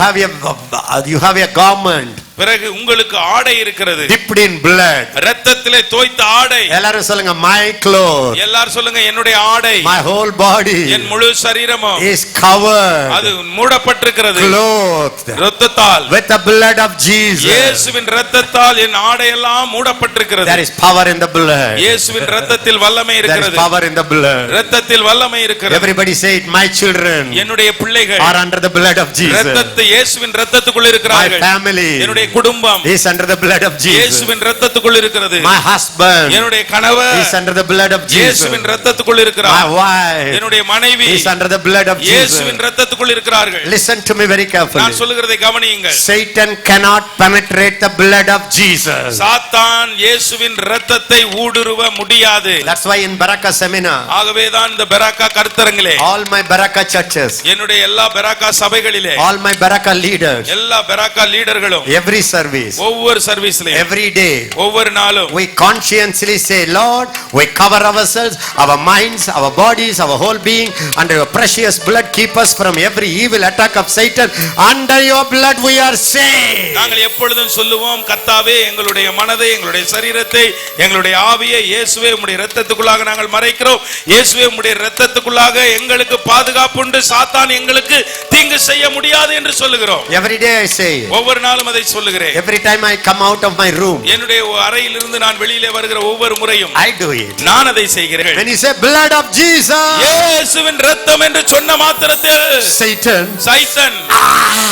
have a garment.
பிறகு உங்களுக்கு ஆடை இருக்கிறது,
dipped in blood.
இரத்தத்திலே தோய்த்த ஆடை.
எல்லாரும் சொல்லுங்க, my clothes,
எல்லாரும் சொல்லுங்க, என்னுடைய ஆடை,
my whole body
என் முழு சரீரமும்
is covered,
அது மூடப்பட்டிருக்கிறது,
clothed
இரத்தத்தால்,
with the blood of Jesus.
இயேசுவின் இரத்தத்தால் என் ஆடை எல்லாம் மூடப்பட்டிருக்கிறது.
There is power in the blood.
இயேசுவின் இரத்தத்தில் வல்லமை
There is
இருக்கிறது,
power in the blood.
இரத்தத்தில் வல்லமை இருக்கிறது.
Everybody say it, my children
என்னுடைய பிள்ளைகள்
are under the blood of Jesus.
இரத்தத்தை இயேசுவின் இரத்தத்துக்குள்
My
இருக்கிறார்கள்.
family
என்னுடைய குடும்பம்
is under the blood of Jesus.
இயேசுவின் இரத்தத்துக்குள் இருக்கிறது.
My husband
என்னுடைய கணவர்
is under the blood of Jesus.
இயேசுவின் இரத்தத்துக்குள்
My
இருக்கிறார்.
wife
என்னுடைய மனைவி
is under the blood of Jesus.
இயேசுவின் இரத்தத்துக்குள் இருக்கிறார்கள்.
Listen to me very carefully.
நான் சொல்லுகிறதை கவனியுங்கள்.
Satan cannot penetrate the blood of Jesus.
சாத்தான் இயேசுவின் இரத்தத்தை ஊடுருவ முடியாது.
That's why in Baraka seminar,
ஆகவேதான் இந்த Beracah கருத்தரங்கிலே,
all my Baraka churches,
என்னுடைய எல்லா பெராக்கா சபைகளிலே,
all my Baraka leaders,
எல்லா பெராக்கா லீடர்களும்
every service,
ஒவ்வொரு சர்வீஸ்லயும்,
every day,
ஒவ்வொரு நாளும்
we conscientiously say, Lord, we cover ourselves, our minds, our bodies, our whole being under your precious blood. Keep us from every evil attack of Satan. Under your blood we are saved.
நாங்கள் எப்பொழுதும் சொல்லுவோம், கர்த்தாவே எங்களுடைய மனதை, எங்களுடைய சரீரத்தை, எங்களுடைய ஆவியை இயேசுவே உம்முடைய இரத்தத்துக்குள்ளாக நாங்கள் மறைக்கிறோம். இயேசுவே உம்முடைய இரத்தத்துக்குள்ளாக எங்களுக்கு பாதுகாப்பு உண்டு, சாத்தான் எங்களுக்கு தீங்கு செய்ய முடியாது என்று சொல்லுகிறோம்.
Every day I say it.
ஒவ்வொரு நாளும் அதை சொல்லுகிறேன்.
Every time I come out of my room,
என்னுடைய அறையிலிருந்து நான் வெளியிலே வருகிற ஒவ்வொரு முறையும்
I do it.
நான் அதை செய்கிறேன்.
When you say blood of Jesus,
இயேசுவின் இரத்தம் என்று சொன்ன மாத்திரத்தில்
Satan,
சைத்தன்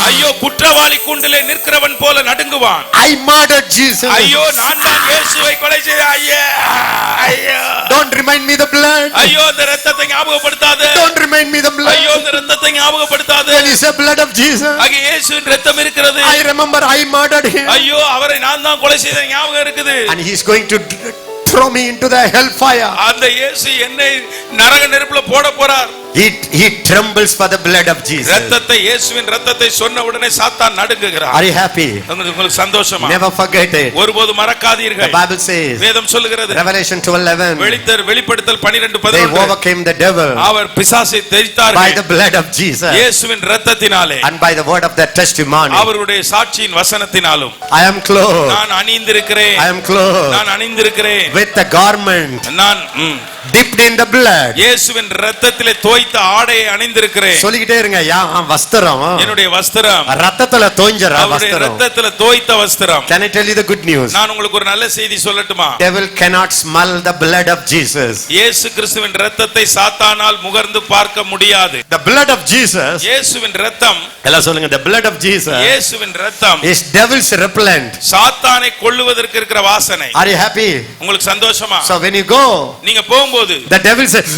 ஐயோ குற்றவாளி கூண்டிலே நிற்கிறவன் போல நடுங்குவான்.
I murdered Jesus.
ஐயோ நான் தான் இயேசுவை கொலை செய்த, ஐயா ஐயா,
Don't remind me the blood.
ஐயோ இந்த இரத்தத்தை ஞாபகப்படுத்தாத,
Don't remind me the blood.
ஐயோ இந்த இரத்தத்தை ஞாபகப்படுத்தாத.
When you say blood of Jesus,
அங்கே இயேசுவின் இரத்தம் இருக்கிறது.
I remember I murdered him.
ஐயோ அவரை நான் தான் கொலை செய்த ஞாபகம் இருக்குது.
And he's going to throw me into the hellfire.
அந்த இயேசு என்னை நரக நெருப்புல போட போறார்.
He trembles for the blood of Jesus.
இரத்தத்தை, இயேசுவின் இரத்தத்தை சொன்ன உடனே சாத்தான் நடுங்குகிறார்.
Are you happy?
உங்களுக்கு சந்தோஷமா?
Never forget it.
ஒருபோது மறக்காதீர்கள்.
The Bible says,
வேதம் சொல்லுகிறது,
Revelation 12:11,
வெளிப்படுத்தல்
they
12:11,
overcame the devil
அவர் பிசாசை
by
தெரித்தார்கள்
the blood of Jesus
இயேசுவின் இரத்தத்தினாலே,
and by the word of their testimony.
அவருடைய சாட்சியின் வசனத்தினாலும்.
I am clothed.
நான் அணிந்திருக்கிறேன்,
I am clothed
நான் அணிந்திருக்கிறேன்,
with the garment
நான்
dipped in the blood.
இயேசுவின் இரத்தத்திலே தோய்த்த ஆடையை அணிந்திருக்கிறேன்.
சொல்லிக்கிட்டே இருங்க, வஸ்திரம்
என்னுடைய வஸ்திரம்
ரத்தத்துல தோஞ்சற
அவருடைய
வஸ்திரம்.
இரத்தத்திலே தோய்த்த வஸ்திரம்.
Can I tell you the good news?
நான் உங்களுக்கு ஒரு நல்ல செய்தி சொல்லட்டுமா?
Devil cannot smell the blood of Jesus.
இயேசு கிறிஸ்துவின் இரத்தத்தை சாத்தானால் முகர்ந்து பார்க்க முடியாது.
The blood of Jesus,
இயேசுவின் இரத்தம்,
எல்லாம் சொல்லுங்க, the blood of Jesus
இயேசுவின் இரத்தம்
is devil's repellent.
சாத்தானை கொல்லுவதற்கு இருக்கிற வாசனை.
Are you happy?
உங்களுக்கு சந்தோஷமா?
So when you go,
நீங்க போகும்போது
the devil says,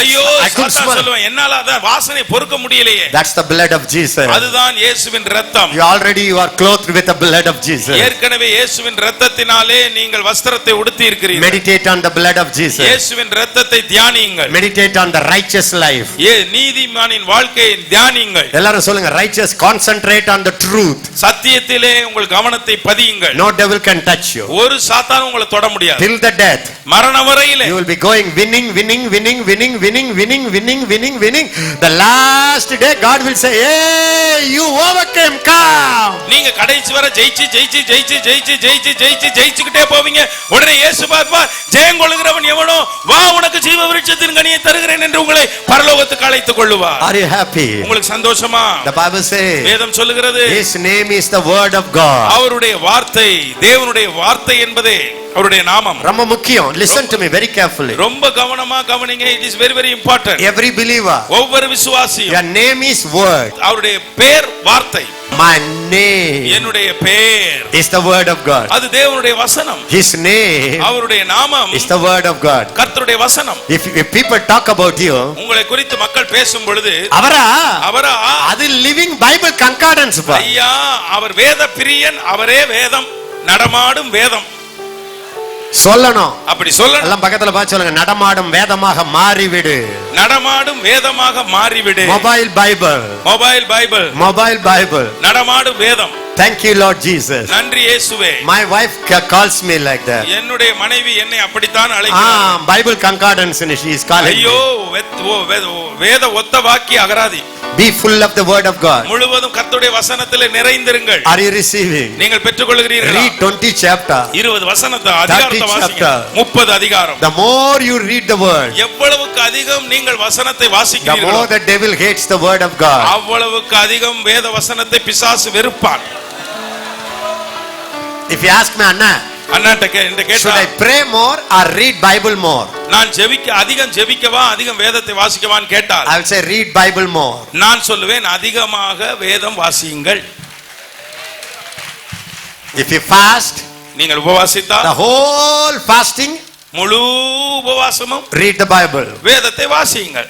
ஐயோ
I couldn't
சாத்தான்
smell.
சொல்லுவான், என்னால அத வாசனை பொறுக்க முடியலையே.
That's the blood of Jesus.
அதுதான் இயேசுவின் இரத்தம்.
You are clothed with the blood of Jesus.
ஏற்கனவே இயேசுவின் இரத்தத்தினாலே நீங்கள் வஸ்திரத்தை உடுத்தி இருக்கிறீர்கள்.
Meditate on the blood of Jesus.
இயேசுவின் இரத்தத்தை தியானியுங்கள்.
Meditate on the righteous life.
நீதிமானின் வாழ்க்கையை தியானியுங்கள்.
எல்லாரும் சொல்லுங்க, righteous, concentrate on the truth.
சத்தியத்திலே உங்கள் கவனத்தை பதியுங்கள்.
No devil can touch you
ஒரு சாத்தானும் உங்களை தொட முடியாது.
till the death.
மரண வரையிலே
You will be going winning. The last day God will say, hey, you overcame, come.
நீங்க கடைசி வரை ஜெயிச்சுக்கிட்டே போவீங்க. உடனே இயேசு பார்ப்பார், ஜெயம் கொள்ளுகிறவன் எவனோ, வா உனக்கு ஜீவ விருட்சத்தின் கனியை தருகிறேன் என்று உங்களை பரலோகத்துக்கு அழைத்துக் கொள்ளுவார்.
Are you happy?
உங்களுக்கு சந்தோஷமா?
The Bible says,
வேதம் சொல்லுகிறது,
His name is the word of God.
அவருடைய வார்த்தை, தேவனுடைய வார்த்தை என்பதே அவருடைய நாமம்.
ரொம்ப முக்கியம். Listen to me very carefully.
ரொம்ப கவனமா கவனிங்க. It is very very important.
Every believer,
ஒவ்வொரு விசுவாசியும்,
your name is word.
அவருடைய பேர் வார்த்தை.
My name
என்னுடைய பேர்
is the word of God.
அது தேவனுடைய வசனம்.
His name
அவருடைய நாமம்
is the word of God.
கர்த்தருடைய வசனம்.
If people talk about you,
உங்களை குறித்து மக்கள் பேசும் பொழுது,
அவரா அது லிவிங் பைபிள் கன்கார்டன்ஸ் பா.
ஐயா, அவர் வேத பிரியன், அவரே வேதம், நடமாடும் வேதம்
சொல்லணும்.
அப்படி சொல்லணும்.
எல்லாம் பக்கத்துல பார்த்து சொல்லுங்க, நடமாடும் வேதமாக மாறிவிடு.
நடமாடும் வேதமாக மாறிவிடு.
Mobile bible,
mobile bible,
mobile bible,
நடமாடும் வேதம்.
Thank you Lord Jesus.
நன்றி இயேசுவே.
My wife calls me like that.
என்னுடைய மனைவி என்னை அப்படித்தான் அழைக்கிறார்.
Bible concordance she is calling.
ஐயோ, வேத ஒத்த வாக்கிய அகராதி.
Be full of the word of God.
முழுவதும் கர்த்தருடைய வசனத்திலே நிறைந்திருங்கள்.
Are you receiving?
நீங்கள் பெற்றுக்கொள்கிறீர்களா?
Read 20 chapter.
20 வசனத்தை அதிகாரத்தை வாசிங்க. 30 அதிகாரம்.
The more you read the word,
எவ்வளவுக்கு அதிகம் நீங்கள் வசனத்தை
the
வாசிக்கிறீர்களோ
more the devil hates the word of God.
அவ்வளவுக்கு அதிகம் வேத வசனத்தை பிசாசு வெறுப்பான்.
If you ask me, Anna,
அண்ணாட்ட கேட்டா,
should I pray more or read Bible more?
நான் அதிகம் ஜெபிக்கவா அதிகம் வேதத்தை வாசிக்கவான்னு கேட்டால்
I will say read Bible more.
நான் சொல்லுவேன் அதிகமாக வேதம் வாசியுங்கள்.
If you fast,
நீங்கள் உபவாசித்தால்
the whole fasting,
முழு உபவாசமும்
read the Bible.
வேதத்தை வாசியுங்கள்.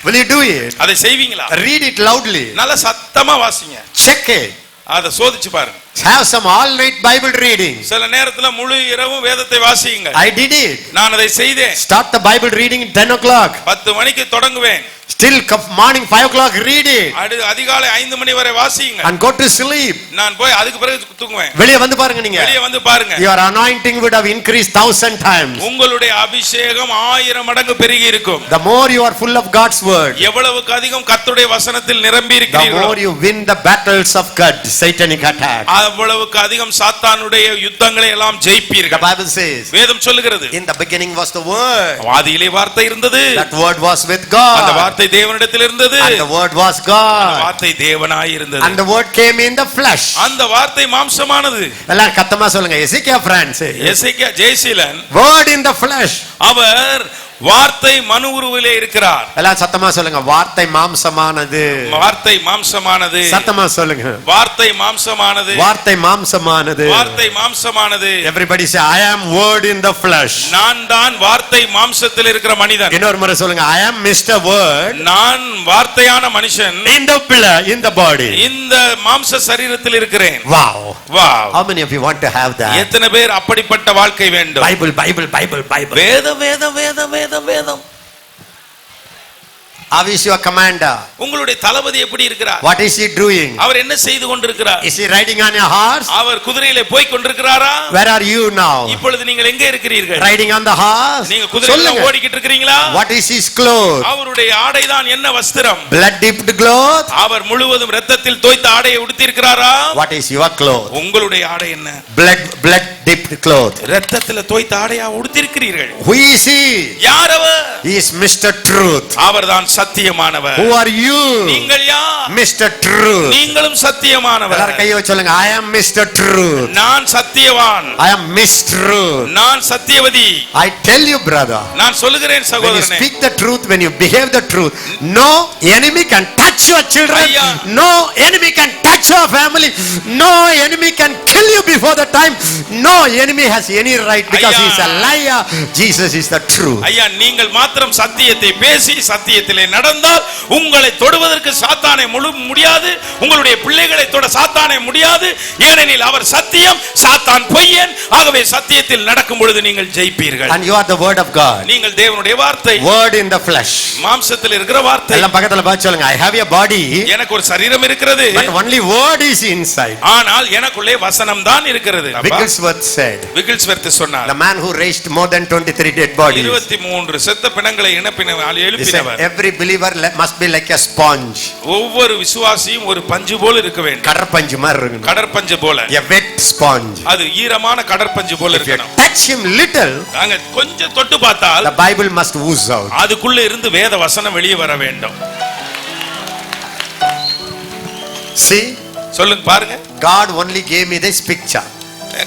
Will you do it?
அதை செய்வீங்களா?
Read it loudly.
நல்ல சத்தமா வாசிங்க.
Check it.
அதை சோதிச்சு பாருங்க.
Have some all night Bible reading.
சில நேரத்துல முழு இரவும் வேதத்தை வாசியுங்க.
I did it.
நான் அதை செய்தேன்.
Start the Bible reading at 10 o'clock.
10 மணிக்கு தொடங்குவேன்.
Still morning 5 o'clock read it.
அதிகாலை 5 மணி வரை வாசியுங்க.
And go to sleep.
நான் போய் அதுக்கு பிறகு தூங்குவேன்.
வெளிய வந்து பாருங்க நீங்க.
வெளிய வந்து பாருங்க.
Your anointing would have increased 1000 times.
உங்களுடைய அபிஷேகம் 1000 மடங்கு பெருகி இருக்கும்.
The more you are full of God's word,
எவ்வளவுக்கு அதிகம் கர்த்தருடைய வசனத்தில் நிரம்பி
the
இருக்கிறீர்களோ
more you win the battles of God, satanic attack.
அவ்வளவுக்கு அதிகம் சாத்தானுடைய யுத்தங்களை எல்லாம்
The
ஜெயிப்பீர்கள்.
Bible says,
வேதம் சொல்லுகிறது,
in the beginning was the word.
ஆதியிலே வார்த்தை இருந்தது.
That word was with
அந்த
God.
வார்த்தை தேவனிடத்தில் இருந்தது.
And the word was
அந்த
God.
வார்த்தை தேவனாய் இருந்தது.
And the word came in the flesh.
அந்த வார்த்தை மாம்சமானது.
எல்லாரும் கத்தமா சொல்லுங்க. எசேக்கியா friends.
Hezekiah Jayaseelan
Word in the flesh.
அவர் வார்த்தை மனு உருவிலே இருக்கிறார்.
எல்லாரும் சத்தமா சொல்லுங்க. வார்த்தை மாம்சமானது.
வார்த்தை மாம்சமானது.
சத்தமா சொல்லுங்க.
வார்த்தை மாம்சமானது.
வார்த்தை மாம்சமானது.
வார்த்தை மாம்சமானது.
Everybody say, I am word in the flesh.
நான் தான் வார்த்தை மாம்சத்தில் இருக்கிற மனிதன்.
இன்னொரு முறை சொல்லுங்க. I am Mr. Word.
நான் வார்த்தையான மனுஷன்.
In the body.
இந்த மாம்ச சரீரத்தில் இருக்கிறேன்.
Wow.
Wow.
How many of you want to have that?
எத்தனை பேர் அப்படிப்பட்ட வாழ்க்கை வேண்டும்?
Bible.
வேதம் வேதம் வேதம் வேதம் வேதம்.
How is your commander?
உங்களுடைய தளபதி எப்படி இருக்கிறார்?
What is he doing?
அவர் என்ன செய்து கொண்டிருக்கிறார்?
Is he riding on a horse?
அவர் குதிரையிலே போய் கொண்டிருக்கிறாரா?
Where are you now?
இப்பொழுது நீங்கள் எங்கே இருக்கிறீர்கள்?
Riding on the horse?
நீங்க குதிரையில ஓடிக்கிட்டு இருக்கிறீங்களா?
What is his cloth?
அவருடைய ஆடைதான் என்ன வஸ்திரம்?
Blood dipped cloth?
அவர் முழுவதும் இரத்தத்தில் தோய்த்த ஆடையை உடுத்தி இருக்கிறாரா?
What is your cloth?
உங்களுடைய ஆடை என்ன?
Blood dipped cloth.
இரத்தத்தில் தோய்த்த ஆடையா உடுத்தி இருக்கிறீர்கள்.
Who is he?
யார் அவர்?
He is Mr. Truth.
அவர்தான் சத்தியமானவர்.
Who are you?
நீங்கள் யார்?
Mr. Truth.
நீங்களும் சத்தியமானவர்.
எல்லாரும் கையை வச்சு சொல்லுங்க. I am Mr. Truth.
நான் Satyavan.
I am Miss Truth.
நான் Satyavati.
I tell you, brother.
நான் சொல்லுகிறேன்
When you
சகோதரனே.
speak the truth, when you behave the truth, no enemy can touch your children.
ஐயா.
No enemy can touch your family. No enemy can kill you before the time. No enemy has any right because
ஐயா.
he is a liar. Jesus is the truth.
ஐயா, நீங்கள் மாத்திரம் சத்தியத்தை பேசி சத்தியத்திலே நடந்தால் உங்களை தொடுவதற்கு சாத்தானை முடியாது. உங்களுடைய பிள்ளைகளை தொட சாத்தானை முடியாது. ஏனெனில் அவர் சத்தியம், சாத்தான் பொய்யன். ஆகவே சத்தியத்தில் நடக்கும் பொழுது நீங்கள் ஜெயிப்பீர்கள்.
And you are the word of God.
நீங்கள் தேவனுடைய வார்த்தை.
Word in the flesh.
மாம்சத்தில் இருக்கிற வார்த்தை.
எல்லாம் பக்கத்துல பார்த்து சொல்லுங்க. I have a body.
எனக்கு ஒரு சரீரம் இருக்கிறது.
But only word is inside.
ஆனால் எனக்குள்ளே வசனம் தான் இருக்கிறது.
Wigglesworth said.
விகில்ஸ்வர்த் சொன்னார்.
The man who raised more than 23 dead bodies.
23 செத்த பிணங்களை எழுப்பினவர்.
Every believer must be like a sponge.
ஒவ்வொரு விசுவாசியும் ஒரு பஞ்சு போல இருக்க வேண்டும்.
கடற்பஞ்சு மாதிரி இருக்கணும்.
கடற்பஞ்சு போல.
A wet sponge.
அது ஈரமான கடற்பஞ்சு போல இருக்கணும்.
Touch him little.
அங்க கொஞ்சம் தொட்டு பார்த்தால்
the Bible must ooze out.
அதுக்குள்ள இருந்து வேத வசனம் வெளியே வர வேண்டும்.
See?
சொல்லுங்க பாருங்க.
God only gave me this picture.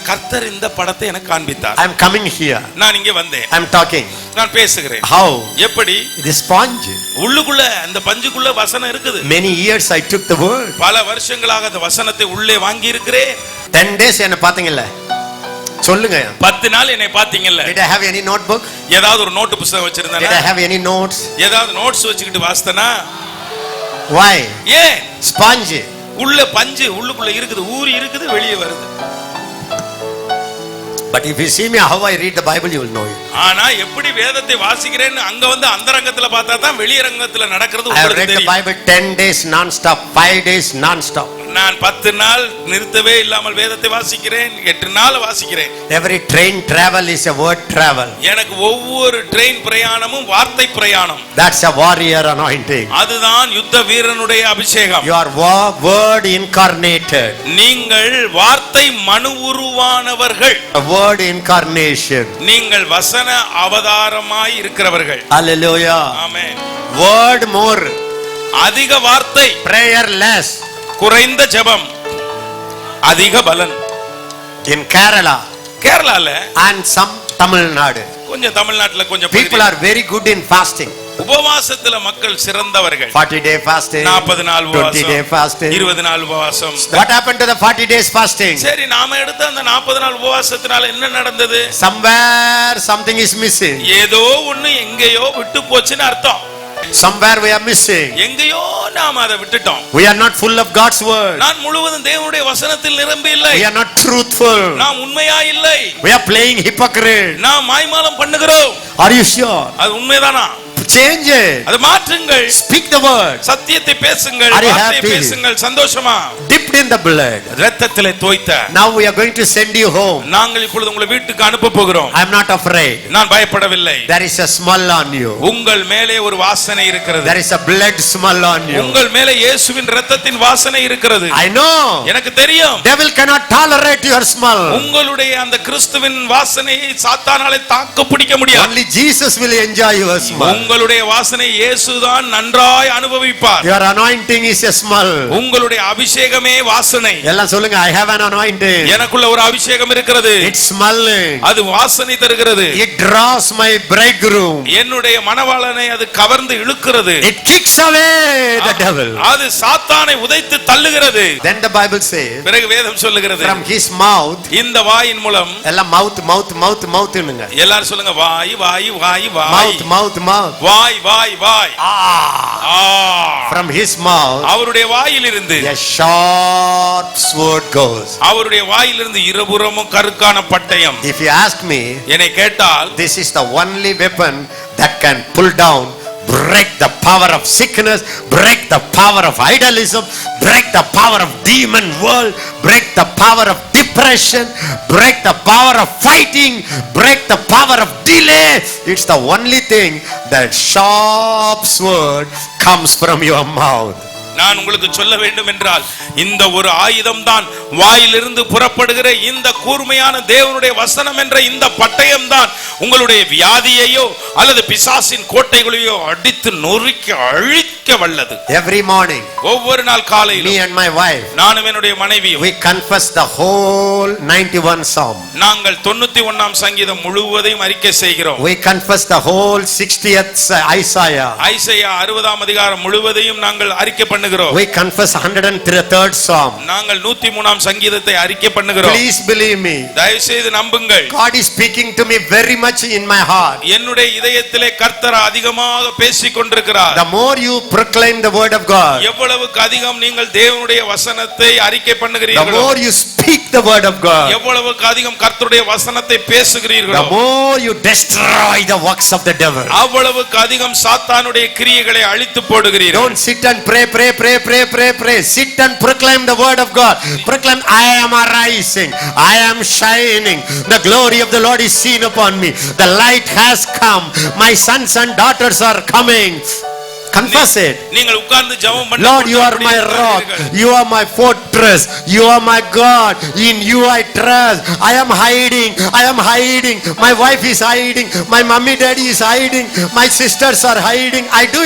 கர்த்தர் இந்த படத்தை எனக்கு காண்பித்தார்.
I am coming here.
நான் இங்கே வந்தேன்.
I am talking.
நான் பேசுகிறேன்.
How?
எப்படி?
This sponge.
உள்ளுக்குள்ள அந்த பஞ்சுக்குள்ள வசனம் இருக்குது.
Many years I took the word.
பல வருஷங்களாக அந்த வசனத்தை உள்ளே வாங்கி இருக்கிறேன்.
10 days என்ன பாத்தீங்கல்ல? சொல்லுங்க.
10 நாள் என்னை பாத்தீங்கல்ல?
Did I have any notebook?
ஏதாவது ஒரு நோட் புத்தகம் வச்சிருந்தேனா?
Did I have any notes?
ஏதாவது நோட்ஸ் வச்சிட்டு வாசித்தனா?
Why?
ஏன்?
Sponge.
உள்ள பஞ்சு உள்ளுக்குள்ள இருக்குது, ஊறி இருக்குது, வெளியே வருது.
But if you see me how I read the Bible, you will know it.
ஆனா எப்படி வேதத்தை வாசிக்கிறேன்னு அங்க வந்து அந்தரங்கத்துல பார்த்தா தான் வெளியரங்கத்துல நடக்கிறது
I have
உங்களுக்கு
read the
தெரியும்.
Bible 10 days non stop, 5 days non stop.
நான் 10 நாள் நிறுத்தவே இல்லாமல் வேதத்தை வாசிக்கிறேன், 8 நாள் வாசிக்கிறேன்.
Every train travel is a word travel.
எனக்கு ஒவ்வொரு ட்ரெயின் பிரயாணமும் வார்த்தை பிரயாணம்.
That's a warrior anointing.
அதுதான் யுத்த வீரனுடைய அபிஷேகம்.
You are word incarnated.
நீங்கள் வார்த்தை மனு உருவானவர்கள்.
A word incarnation.
நீங்கள் வசன அவதாரமாய் இருக்கிறவர்கள்.
Hallelujah.
ஆமென்.
Word more.
அதிக வார்த்தை,
Prayer less.
குறைந்த ஜெபம், அதிக பலன்.
In Kerala
கேரளால
and some Tamil Nadu,
கொஞ்சம் தமிழ்நாட்டுல கொஞ்சம்
people are very good in fasting.
உபவாசத்துல மக்கள் சிறந்தவர்கள்.
40-day fasting,
40 நாள்
20-day
உபவாசம்,
fasting.
20 நாள் உபவாசம்.
What happened to the 40 days fasting?
சரி, நாம எடுத்த அந்த 40 நாள் உபவாசத்தினால என்ன நடந்தது?
Somewhere something is missing.
ஏதோ ஒண்ணு எங்கேயோ விட்டு போச்சுன்னு அர்த்தம்.
Somewhere we are missing.
எங்கேயோ நாம அதை விட்டுட்டோம்.
We are not full of God's word.
நான் முழுவதும் தேவனுடைய வசனத்தில் நிரம்பி இல்லை.
We are not truthful.
நாம் உண்மையா இல்லை.
We are playing hypocrite.
நாம் மாய்மாலம் பண்ணுகிறோம்.
Are you sure?
அது உண்மைதானா?
Change it.
அது மாற்றுங்கள்.
Speak the word.
சத்தியத்தை பேசுங்கள்,
Are you
வார்த்தையை
happy?
பேசுங்கள். சந்தோஷமா?
Dipped in the blood.
இரத்தத்திலே தோய்த்த.
Now we are going to send you home.
நாங்கள் இப்பொழுது உங்களை வீட்டுக்கு அனுப்ப போகிறோம்.
I am not afraid.
நான் பயப்படவில்லை.
There is a smell on you.
உங்கள் மேலே ஒரு வாசனை இருக்கிறது.
There is a blood smell on you.
உங்கள் மேலே இயேசுவின் இரத்தத்தின் வாசனை இருக்கிறது.
I know.
எனக்கு தெரியும்.
Devil cannot tolerate your smell.
உங்களுடைய அந்த கிறிஸ்துவின் வாசனையை சாத்தானாலே தாக்கு பிடிக்க முடியாது.
Only Jesus will enjoy your smell.
உங்களுடைய வாசனை இயேசுதான் நன்றாய் அனுபவிப்பார்.
Your anointing is a smell.
உங்களுடைய அபிஷேகமே வாசனை.
எல்லாம் சொல்லுங்க, I have an anointing.
எனக்குள்ள ஒரு அபிஷேகம் இருக்கிறது.
It's smelling.
அது வாசனை தருகிறது.
It draws my bridegroom.
என்னுடைய மணவாளனை அது கவர்ந்து இழுக்கிறது.
It kicks away the devil.
அது சாத்தானை உதைத்து தள்ளுகிறது.
Then the Bible says,
பிறகு வேதம் சொல்லுகிறது,
from his mouth,
இந்த வாயின் மூலம்
எல்லாம் mouth னுங்க.
எல்லாரும் சொல்லுங்க, வாய் வாய் வாய்
Mouth
why why why why.
From his mouth,
அவருடைய வாயிலிருந்து
a sharp sword goes.
அவருடைய வாயிலிருந்து இருபுறமும் கருக்கான பட்டயம்.
If you ask me,
என்னை கேட்டால்,
this is the only weapon that can pull down, break the power of sickness, break the power of idolism, break the power of demon world, break the power of depression, break the power of fighting, break the power of delay. It's the only thing that sharp sword comes from your mouth.
நான் உங்களுக்கு சொல்ல வேண்டும் என்றால், இந்த ஒரு ஆயுதம் தான், வாயிலிருந்து புறப்படுகிற இந்த கூர்மையான தேவனுடைய வசனம் என்ற இந்த பட்டயம் தான் உங்களுடைய வியாதியையோ அல்லது பிசாசின் கோட்டைகளையோ அடித்து நொறுக்கி அழிக்க வல்லது.
Every morning,
ஒவ்வொரு நாள் காலையில்
me and my wife,
நானும் என்னுடைய மனைவியும்
we confess the whole 91 Psalm.
நாங்கள் 91ஆம் சங்கீதம் முழுவதையும் அறிக்கை செய்கிறோம்.
We confess the whole 60th Isaiah.
Isaiah 60ஆம் அதிகாரம் முழுவதையும் நாங்கள் அறிக்கை பண்ணுகிறோம்.
We confess 103rd Psalm.
நாங்கள் 103ஆம் சங்கீதத்தை அறிக்கை பண்ணுகிறோம்.
Please believe me.
தயவு செய்து நம்புங்கள்.
God is speaking to me very much in my heart.
என்னுடைய இதயத்திலே கர்த்தர் அதிகமாக பேசிக் கொண்டிருக்கிறார்.
The more you proclaim the word of God,
எவ்வளவுக்கு அதிகம் நீங்கள் தேவனுடைய வசனத்தை அறிக்கை
the
பண்ணுகிறீர்களோ,
more you speak the word of God,
எவ்வளவுக்கு அதிகம் கர்த்தருடைய வசனத்தை
the
பேசுகிறீர்களோ,
more you destroy the works of the devil.
அவ்வளவுக்கு அதிகம் சாத்தானுடைய கிரியைகளை அழித்து போடுகிறீர்கள்.
Don't sit and pray. Sit and proclaim the word of God. Proclaim, I am arising, I am shining, the glory of the Lord is seen upon me, the light has come, my sons and daughters are coming. Confess it.
நீங்கள் உட்கார்ந்து ஜெபம் பண்ண,
Lord, you are my rock, you are my fortress, you are my God, in you I trust. I am hiding, my wife is hiding, my mommy daddy is hiding, my sisters are hiding. I do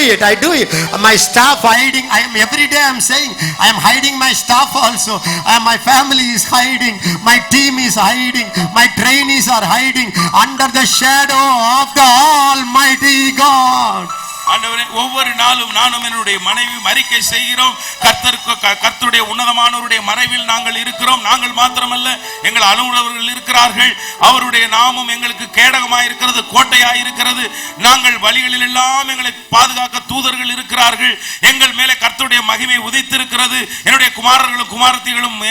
it. My staff hiding. Every day I am saying, I am hiding my staff also. My family is hiding, my team is hiding, my trainees are hiding under the shadow of the Almighty God.
ஆண்டவரே, ஒவ்வொரு நாளும் நானும் என்னுடைய மனைவி அறிக்கை செய்கிறோம், கர்த்தருடைய உன்னதமானவருடைய மறைவில் நாங்கள் இருக்கிறோம். நாங்கள் மாத்திரமல்ல, எங்கள் அலுவலர்கள் இருக்கிறார்கள். அவருடைய நாமம் எங்களுக்கு கேடகமாய் இருக்கிறது, கோட்டையாய் இருக்கிறது. நாங்கள் வழிகளில் எல்லாம் எங்களை பாதுகாக்க தூதர்கள் இருக்கிறார்கள். எங்கள் மேலே கர்த்தருடைய மகிமை உதித்திருக்கிறது. என்னுடைய குமாரர்களும் குமாரத்திகளும்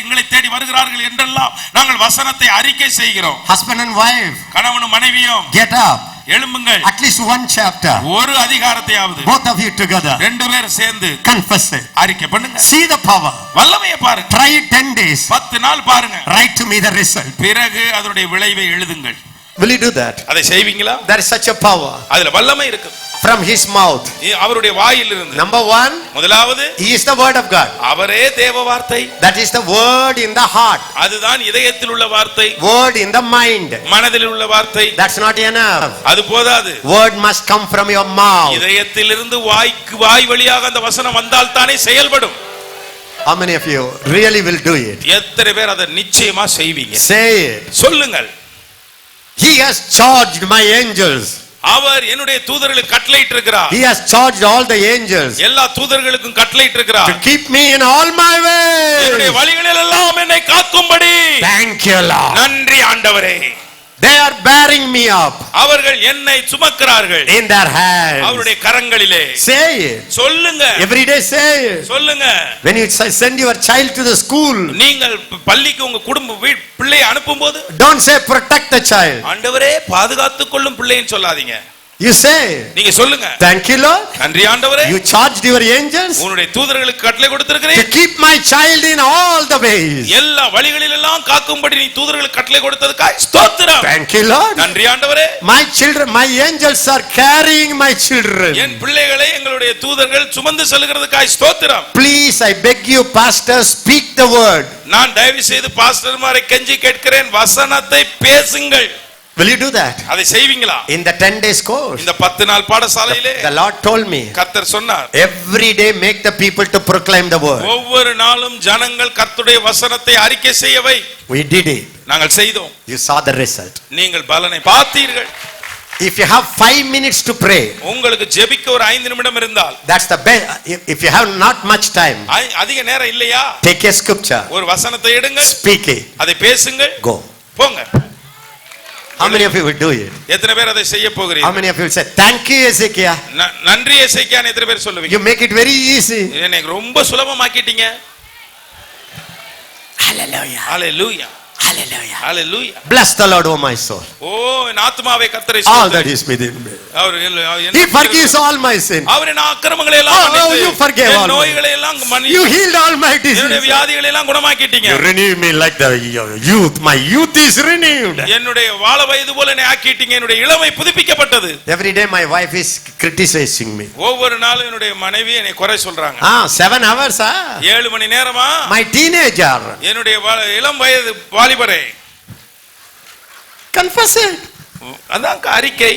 எங்களை தேடி வருகிறார்கள் என்றெல்லாம் நாங்கள் வசனத்தை அறிக்கை செய்கிறோம்.
Husband and wife,
கணவனும் மனைவியும்
get up.
எழும்புங்கள்,
at least one chapter,
ஒரு அதிகாரத்தையாவது
both of you together,
ரெண்டு பேர் சேர்ந்து
confess it,
அறிக்கை பண்ணுங்க.
see the power,
வல்லமையை பாருங்க.
try it 10 days,
10 நாள் பாருங்க,
write to me the result.
பிறகு அதனுடைய விளைவை எழுதுங்கள்.
Will you do that?
அதை செய்வீங்களா?
There is such a power
அதுல வல்லமை இருக்கு.
from his mouth.
அவருடைய வாயிலிருந்து
Number one,
முதலாவது
he is the word of God.
அவரே தேவ வார்த்தை.
That is the word in the heart,
அதுதான் இதயத்தில் உள்ள வார்த்தை,
word in the mind.
மனதில் உள்ள வார்த்தை.
That's not enough.
அது போதாது.
Word must come from your mouth.
இதயத்திலிருந்து வாய் வழியாக அந்த வசனம் வந்தால் தானே செயல்படும்.
How many of you really will do it?
எத்தனை பேர் அதை நிச்சயமா செய்வீங்க?
Say it.
சொல்லுங்கள்.
He has charged my angels.
அவர் என்னுடைய தூதர்களுக்கு கட்டளையிட்டு இருக்கிறார்.
He has charged all the angels
எல்லா தூதர்களுக்கும் கட்டளையிட்டு இருக்கிறார்.
to keep me in all my
என்னுடைய
ways.
வழிகளில் எல்லாம் என்னை காக்கும்படி.
Thank you, Lord.
நன்றி ஆண்டவரே.
They are bearing me up
அவர்கள் என்னை சுமக்கிறார்கள்
in their hands.
அவருடைய கரங்களிலே.
Say it.
சொல்லுங்க.
Every day say it.
சொல்லுங்க.
When you send your child to the school,
நீங்கள் பள்ளிக்கு உங்க குடும்ப பிள்ளையை அனுப்பும்போது
don't say protect the child.
ஆண்டவரே பாதுகாத்துக் கொள்ளும் பிள்ளைன்னு சொல்லாதீங்க.
You say,
நீங்க சொல்லுங்க.
thank you, Lord.
நன்றி ஆண்டவரே.
You charged your angels
உன்னுடைய தூதர்களுக்கு கட்டளை
to
கொடுத்திருக்கிறீர்.
keep my child in all the ways.
எல்லா வழிகளில் எல்லாம் காக்கும்படி நீ தூதர்களுக்கு கட்டளை கொடுத்ததுக்காய் ஸ்தோத்திரம்.
Thank you, Lord.
நன்றி ஆண்டவரே.
My children, my angels are carrying my children.
என் பிள்ளைகளை எங்களுடைய தூதர்கள் சுமந்து செல்கிறதுக்காய் ஸ்தோத்திரம்.
Please, I beg you, pastor, speak the word.
நான் தயவு செய்து பாஸ்டர்மாரை கெஞ்சி கேட்கிறேன், வசனத்தை பேசுங்கள்.
Will you do that?
அதை செய்வீங்களா?
In the 10 days course,
இந்த 10 நாள் பாடசாலையிலே
the Lord told me,
கர்த்தர் சொன்னார்,
every day make the people to proclaim the word.
ஒவ்வொரு நாளும் ஜனங்கள் கர்த்தருடைய வசனத்தை அறிக்கை செய்யவை.
We did it.
நாங்கள் செய்தோம்.
You saw the result.
நீங்கள் பலனை பார்த்தீர்கள்.
If you have 5 minutes to pray,
உங்களுக்கு ஜெபிக்க ஒரு 5 நிமிடம் இருந்தால்,
that's the best. If you have not much time,
அதிக நேரம் இல்லையா,
take a scripture,
ஒரு வசனத்தை எடுங்க,
speak it,
அதை பேசுங்கள்,
go.
போங்க.
How many of you will do it?
எத்தனை பேர் அதை செய்ய
How
போகிறீர்கள்?
many of you will say thank you, Ezekiel?
நன்றி எசேக்கியான்னு எத்தனை பேர் சொல்லுவீங்க?
You make it very easy.
எனக்கு ரொம்ப சுலபமாக்கிட்டீங்க.
Hallelujah.
Hallelujah.
Hallelujah.
Hallelujah.
Bless the Lord, O my soul.
ஓ என் ஆத்துமாவே கர்த்தரை
All
ஸ்தோத்திரி.
that is within me.
Our
He forgives all my sins.
அவர் என் அக்கிரமங்களை எல்லாம்
Oh,
மன்னித்து,
you forgave all
என் நோய்களை எல்லாம்
You
மன்னித்து,
healed all my
என்னுடைய
diseases.
வியாதிகளை எல்லாம் குணமாக்கிட்டீங்க.
You renew me like the youth. My youth is renewed.
என்னுடைய வாழ வயது போல என்னை ஆக்கிட்டீங்க. என்னுடைய இளமை புதுப்பிக்கப்பட்டது.
Every day my wife is criticizing me.
ஒவ்வொரு நாளும் என்னுடைய மனைவி என்னை குறை சொல்றாங்க.
7 hours,
7 மணி நேரமா?
my teenager.
என்னுடைய இளம் வயது வாலிபரே.
Confess it.
அதான் அறிக்கை.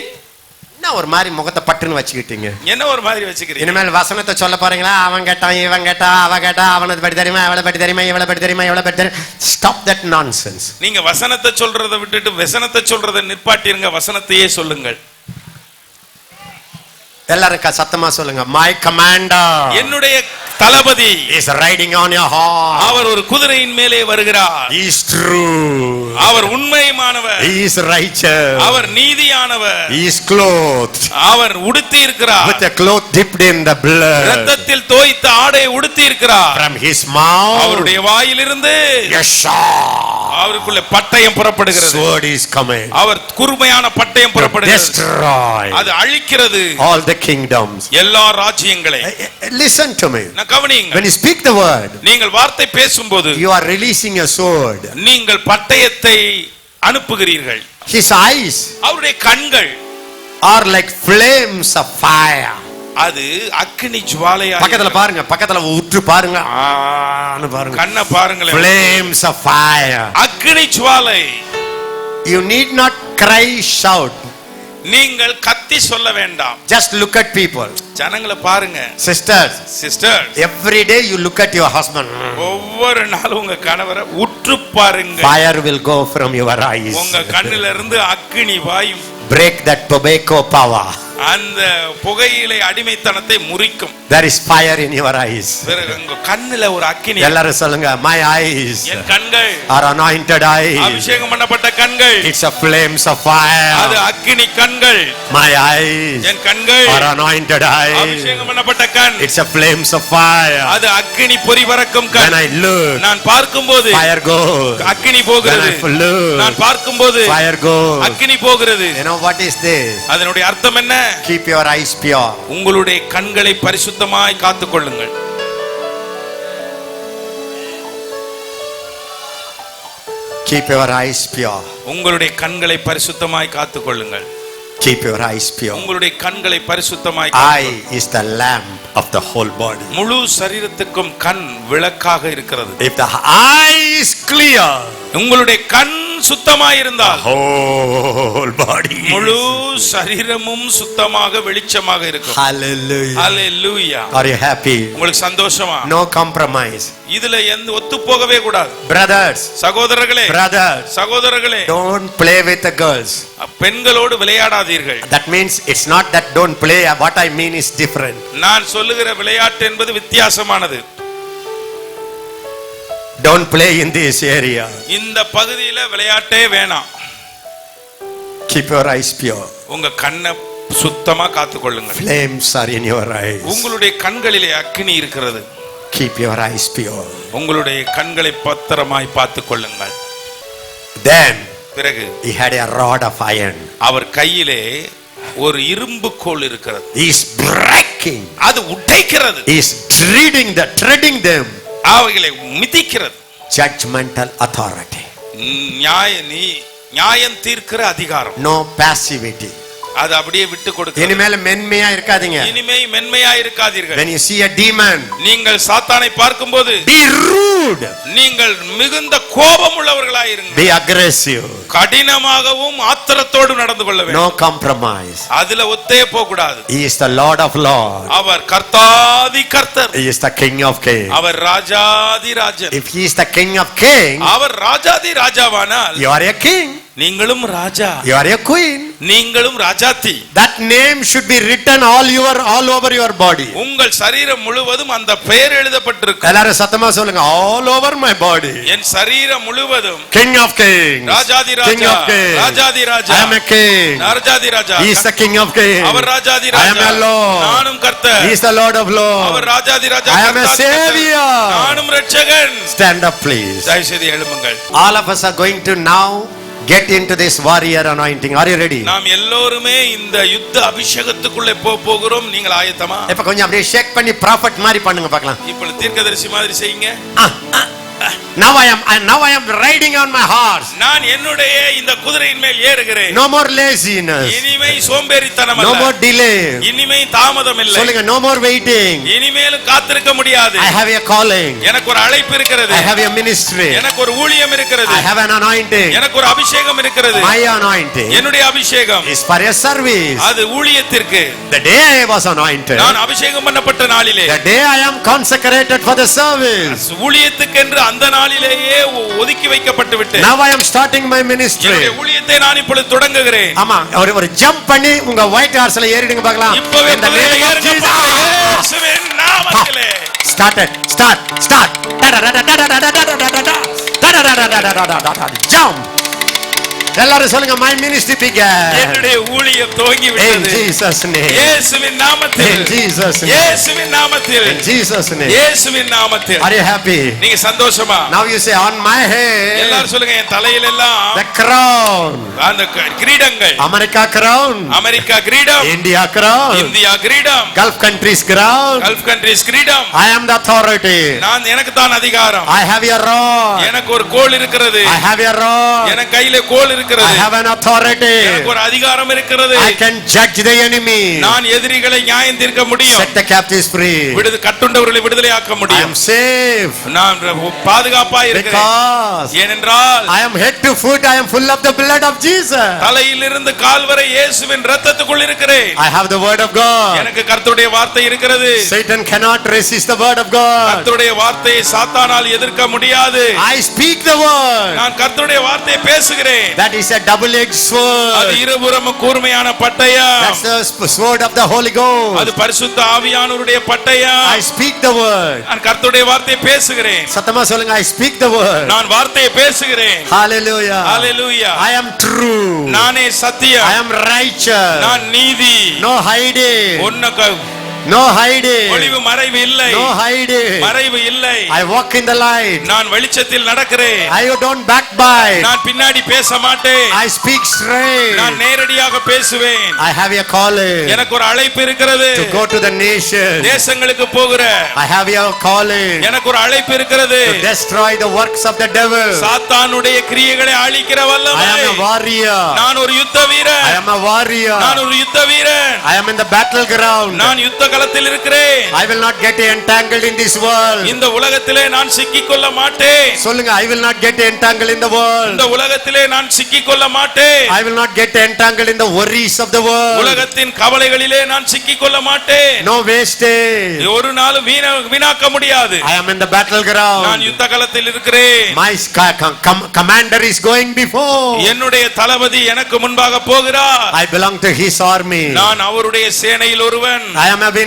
என்ன ஒரு மாதிரி முகத்தை பட்டுன்னு வச்சுக்கிட்டீங்க?
என்ன ஒரு மாதிரி வச்சுக்கிறீங்க?
இனிமேல் வசனத்தை சொல்ல போறீங்களா? அவன் கேட்டான், இவன் கேட்டா, அவ கேட்டா, அவனுக்கு படி தெரியுமா, அவளை படி தெரியுமா, இவளை படி தெரியுமா, இவளை படி தெரியுமா? Stop that nonsense.
நீங்க வசனத்தை சொல்றதை விட்டுட்டு வசனத்தை சொல்றதை நிப்பாட்டிருங்க. வசனத்தையே சொல்லுங்கள்.
எல்லாரும் சத்தமா சொல்லுங்க. My commander,
என்னுடைய தளபதி
is riding on your horse.
அவர் ஒரு குதிரையின் மேலே வருகிறார்.
He is true.
Our உண்மையானவர்.
He is righteous.
Our நீதியானவர்.
He is clothed
அவர் உடுத்தி இருக்கிறார்.
with a cloth dipped in the blood.
இரத்தத்தில் தோய்த்த ஆடை உடுத்தி இருக்கிறார்.
From his mouth,
அவருடைய வாயிலிருந்து
Yesha,
அவருக்குள்ள பட்டயம் புறப்படுகிறது.
sword is coming.
அவர் கூர்மையான பட்டயம் புறப்படுகிறது.
Destroy
அது அழிக்கிறது
all the kingdoms.
எல்லா ராஜ்யங்களை.
Listen to me.
கவனியுங்கள்.
When you speak the word,
நீங்கள் வார்த்தை பேசும்போது
you are releasing a sword.
நீங்கள் பட்டயத்தை அனுப்புகிறீர்கள்.
His eyes
அவருடைய கண்கள்
are like flames of fire.
அது அக்கினி ஜுவாலையா.
பக்கத்துல பாருங்க, பக்கத்துல உற்று பாருங்க, ஆன்னு பாருங்க.
கண்ணை பாருங்களேன்.
Flames of fire.
அக்கினி ஜுவாலை.
You need not cry, shout.
நீங்கள் கத்தி சொல்ல வேண்டாம்.
Just look at people.
ஜனங்களை பாருங்க.
Sisters,
sister,
every day you look at your husband.
ஒவ்வொரு நாளும் உங்க கணவரை உற்று பாருங்க.
Fire will go from your eyes.
உங்க கண்ணில இருந்து அக்கினி வாயும்.
Break that tobacco power.
அந்த புகையிலை அடிமைத்தனத்தை முறிக்கும்.
There is fire in your eyes.
பிறகு உங்க கண்ணுல ஒரு அக்கினி.
எல்லாரும் சொல்லுங்க, my eyes
என் கண்கள்
are anointed eyes.
அபிஷேகம் பண்ணப்பட்ட கண்கள்.
It's a flames of fire.
அது அக்கினி கண்கள்.
My eyes
என் கண்கள்
are anointed eyes.
அபிஷேகம் பண்ணப்பட்ட கண்.
It's a flames of fire.
அது அக்கினி பொறி பறக்கும் கண்.
When I look,
நான் பார்க்கும்போது
fire goes.
அக்கினி போகிறது.
When I look,
நான் பார்க்கும்போது
fire goes.
அக்கினி போகிறது.
You know what is this?
அதனுடைய அர்த்தம் என்ன?
Keep your eyes pure.
உங்களுடைய கண்களை பரிசுத்தமாய் காத்துக் கொள்ளுங்கள்.
Keep your eyes pure.
உங்களுடைய கண்களை பரிசுத்தமாய் காத்துக் கொள்ளுங்கள்.
Keep your eyes pure.
உங்களுடைய கண்களை பரிசுத்தமாய்
Eye is the lamp of the whole body.
முழு சரீரத்துக்கும் கண் விளக்காக இருக்கிறது.
If the eye is clear,
உங்களுடைய கண் சுத்தமாய் இருந்தால்
whole body.
முழு சரீரமும் சுத்தமாக வெளிச்சமாக இருக்கும்.
Hallelujah.
Hallelujah.
Are you happy?
உங்களுக்கு சந்தோஷமா?
No compromise.
இதுல எந்த ஒத்து போகவே கூடாது.
Brothers,
சகோதரர்களே, சகோதரர்களே,
don't play with the girls.
பெண்களோடு விளையாடாதீர்கள்.
That means it's not that don't play. What I mean is different.
நான் சொல்லுகிற விளையாட்டு என்பது வித்தியாசமானது.
Don't play in this area.
இந்த பகுதியில விளையாட்டே வேணாம்.
Keep your eyes pure.
உங்க கண்ணை சுத்தமா காத்துக்கொள்ளுங்கள்.
Flames are in your eyes.
உங்களுடைய கண்களிலே அக்கினி இருக்கிறது.
Keep your eyes pure.
உங்களுடைய கண்களை பத்திரமாய் பார்த்துக் கொள்ளுங்கள்.
Then
பிறகு
he had a rod of iron.
அவர் கையிலே ஒரு இரும்பு கோல் இருக்கிறது.
He is breaking.
அது உடைக்கிறது.
He is treading them.
அவைகளை மிதிக்கிறது.
Judgmental authority.
நியாயம் தீர்க்கிற அதிகாரம்.
No passivity.
அது அப்படியே விட்டு கொடுக்க.
இனிமேல் மென்மையா இருக்காதீங்க.
இனிமே மென்மையா இருக்காதீர்கள்.
When you see a demon,
நீங்கள் சாத்தானை பார்க்கும்போது
be rude.
நீங்கள் மிகுந்த கோபம் உள்ளவர்களாய் இருங்கள்.
Be aggressive.
கடினமாகவும் ஆத்திரத்தோடு நடந்து கொள்ள வேண்டும்.
No compromise.
அதுல ஒத்தே போக கூடாது.
He is the Lord of Lords.
அவர் கர்த்தாதி கர்த்தர்.
He is the King of Kings.
Our Rajathi Rajan.
If he is the King of Kings,
our Rajathi ராஜாவானால்
you are a king.
நீங்களும் ராஜா.
You are a queen.
நீங்களும் Rajathi.
That name should be written all over your body.
உங்கள் சரீரம் முழுவதும் அந்த பெயர் எழுதப்பட்டிருக்கும்.
எல்லாரும் சத்தமா சொல்லுங்க, all over my body.
என் சரீரம் முழுவதும்
King of Kings.
Rajathi Raja.
King of Kings.
Rajathi Raja.
I am a king.
Rajathi Raja.
He is the King of Kings.
Our Rajathi
I am
Raja.
a Lord.
நானும் கர்த்தர்.
He is the Lord of Lords.
Our Rajathi Raja.
I am a Savior.
நானும் இரட்சகன்.
Stand up please.
தயவு செய்து எழும்புங்கள்.
All of us are going to now get into this warrior anointing. Are you ready?
நாம் எல்லோருமே இந்த யுத்த அபிஷேகத்துக்குள்ளே போகிறோம். நீங்கள் ஆயத்தமா?
இப்ப கொஞ்சம் அப்படியே ஷேக் பண்ணி ப்ராஃபட் மாதிரி பண்ணுங்க பார்க்கலாம்.
இப்போ தீர்க்கதரிசி மாதிரி செய்யுங்க.
Now I am riding on my horse.
நான் என்னுடைய இந்த குதிரையின் மேல் ஏறுகிறேன்.
No more laziness.
இனிமே சோம்பேறித்தனம் அல்ல.
No more delay.
இனிமே தாமதம் இல்லை.
சொல்லுங்க, no more waiting.
இனிமேலும் காத்திருக்க முடியாது.
I have a calling.
எனக்கு ஒரு அழைப்பு இருக்கிறது.
I have a ministry.
எனக்கு ஒரு ஊழியம் இருக்கிறது.
I have an anointing.
எனக்கு ஒரு அபிஷேகம் இருக்கிறது.
My anointing
என்னுடைய அபிஷேகம்
is for a service.
அது ஊழியத்திற்கு.
The day I was anointed,
நான் அபிஷேகம் பண்ணப்பட்ட நாளிலே,
the day I am consecrated for the service,
ஊழியத்துக்கு என்று அந்த நாளிலேயே ஒதுக்கி வைக்கப்பட்டு விட்டேன்.
now I am starting my ministry.
என்னுடைய ஊழியத்தை நான் இப்பொழுது தொடங்குகிறேன்.
ஆமா, ஒரு ஜம்ப் பண்ணி உங்க ஒயிட் ஹார்ஸ்ல ஏறிடுங்க பார்க்கலாம்.
இப்பவே
In the name of Jesus.
இயேசுவின் நாமத்திலே.
Start. Jump. எல்லாரும் சொல்லுங்க, my ministry began.
என்னுடைய ஊழியம் துவங்கி
In
விட்டது.
Jesus name.
இயேசுவின் நாமத்தில்.
In Jesus name.
இயேசுவின் நாமத்தில்.
In Jesus name.
இயேசுவின் நாமத்தில்.
Are you happy?
நீங்க சந்தோஷமா?
Now you say, on my head,
எல்லாரும் சொல்லுங்க, என் தலையில எல்லாம்
the crown.
அந்த கிரீடங்கள்.
America crown.
அமெரிக்கா கிரீடம்.
India crown.
இந்தியா கிரீடம்.
Gulf countries crown.
Gulf countries கிரீடம்.
I am the authority.
நான் எனக்கு தான் அதிகாரம்.
I have your rod.
எனக்கு ஒரு கோல் இருக்கிறது.
I have your rod.
எனக்கு கையில கோல் இருக்கிறது.
I have an authority.
எனக்கு ஒரு அதிகாரம் இருக்கிறது.
I can judge the enemy.
நான் எதிரிகளை நியாயம் தீர்க்க முடியும்.
Set the captives free.
கட்டுண்டவர்களை விடுதலையாக்க
I
முடியும்.
am safe.
நான் பாதுகாப்பாய் இருக்கிறேன்.
Because
ஏனென்றால்
I am head to foot. I am full of the blood of Jesus.
தலையிலிருந்து கால் வரை இயேசுவின் இரத்தத்துக்குள் இருக்கிறேன்.
I have the word of God.
எனக்கு கர்த்தருடைய வார்த்தை இருக்கிறது.
Satan cannot resist the word of God.
கர்த்தருடைய வார்த்தையை சாத்தானால் எதிர்க்க முடியாது.
I speak the word.
நான் கர்த்தருடைய வார்த்தையை பேசுகிறேன்.
That is a double-edged sword.
அது இருபுறமும் கூர்மையான பட்டயம்.
That's the sword of the Holy Ghost.
அது பரிசுத்த ஆவியானவருடைய பட்டயம்.
I speak the word.
நான் கர்த்தருடைய வார்த்தையை பேசுகிறேன்.
சத்தமா சொல்லுங்க, I speak the word.
நான் வார்த்தையை பேசுகிறேன்.
Hallelujah.
Hallelujah.
I am true.
நானே சத்தியம்.
I am righteous.
நான் நீதி.
No hiding. No hiding.
ஒளிவு மறைவு இல்லை.
No hiding.
மறைவு இல்லை.
I walk in the light.
நான் வெளிச்சத்தில் நடக்கிறேன்.
I don't backbite.
நான் பின்னாடி பேச மாட்டேன்.
I speak straight.
நான் நேரடியாக பேசுவேன்.
I have a calling.
எனக்கு ஒரு அழைப்பு இருக்கிறது.
To go to the nation.
தேசங்களுக்கு போகிற.
I have a calling.
எனக்கு ஒரு அழைப்பு இருக்கிறது.
To destroy the works of the devil.
சாத்தானுடைய கிரியைகளை அழிக்கிற வல்லமை.
I am a warrior.
நான் ஒரு யுத்த வீரன்.
I am a warrior.
நான் ஒரு யுத்த வீரன்.
I am in the battleground.
நான் யுத்த களத்தில் இருக்கிறேன்.
I will not get entangled in this world.
இந்த உலகத்திலே நான் சிக்கிக் கொள்ள மாட்டேன்.
சொல்லுங்க, I will not get entangled in the world.
இந்த உலகத்திலே நான் சிக்கிக் கொள்ள மாட்டேன்.
I will not get entangled in the worries of the world.
உலகத்தின் கவலைகளிலே நான் சிக்கிக் கொள்ள மாட்டேன்.
No wastage.
ஒரு நாளும் வீணாக்க முடியாது.
I am in the battleground.
நான் யுத்த களத்தில் இருக்கிறேன்.
My commander is going before.
என்னுடைய தளபதி எனக்கு முன்பாக போகிறார்.
I belong to his army.
நான் அவருடைய சேனையில் ஒருவன்.
I am a winner.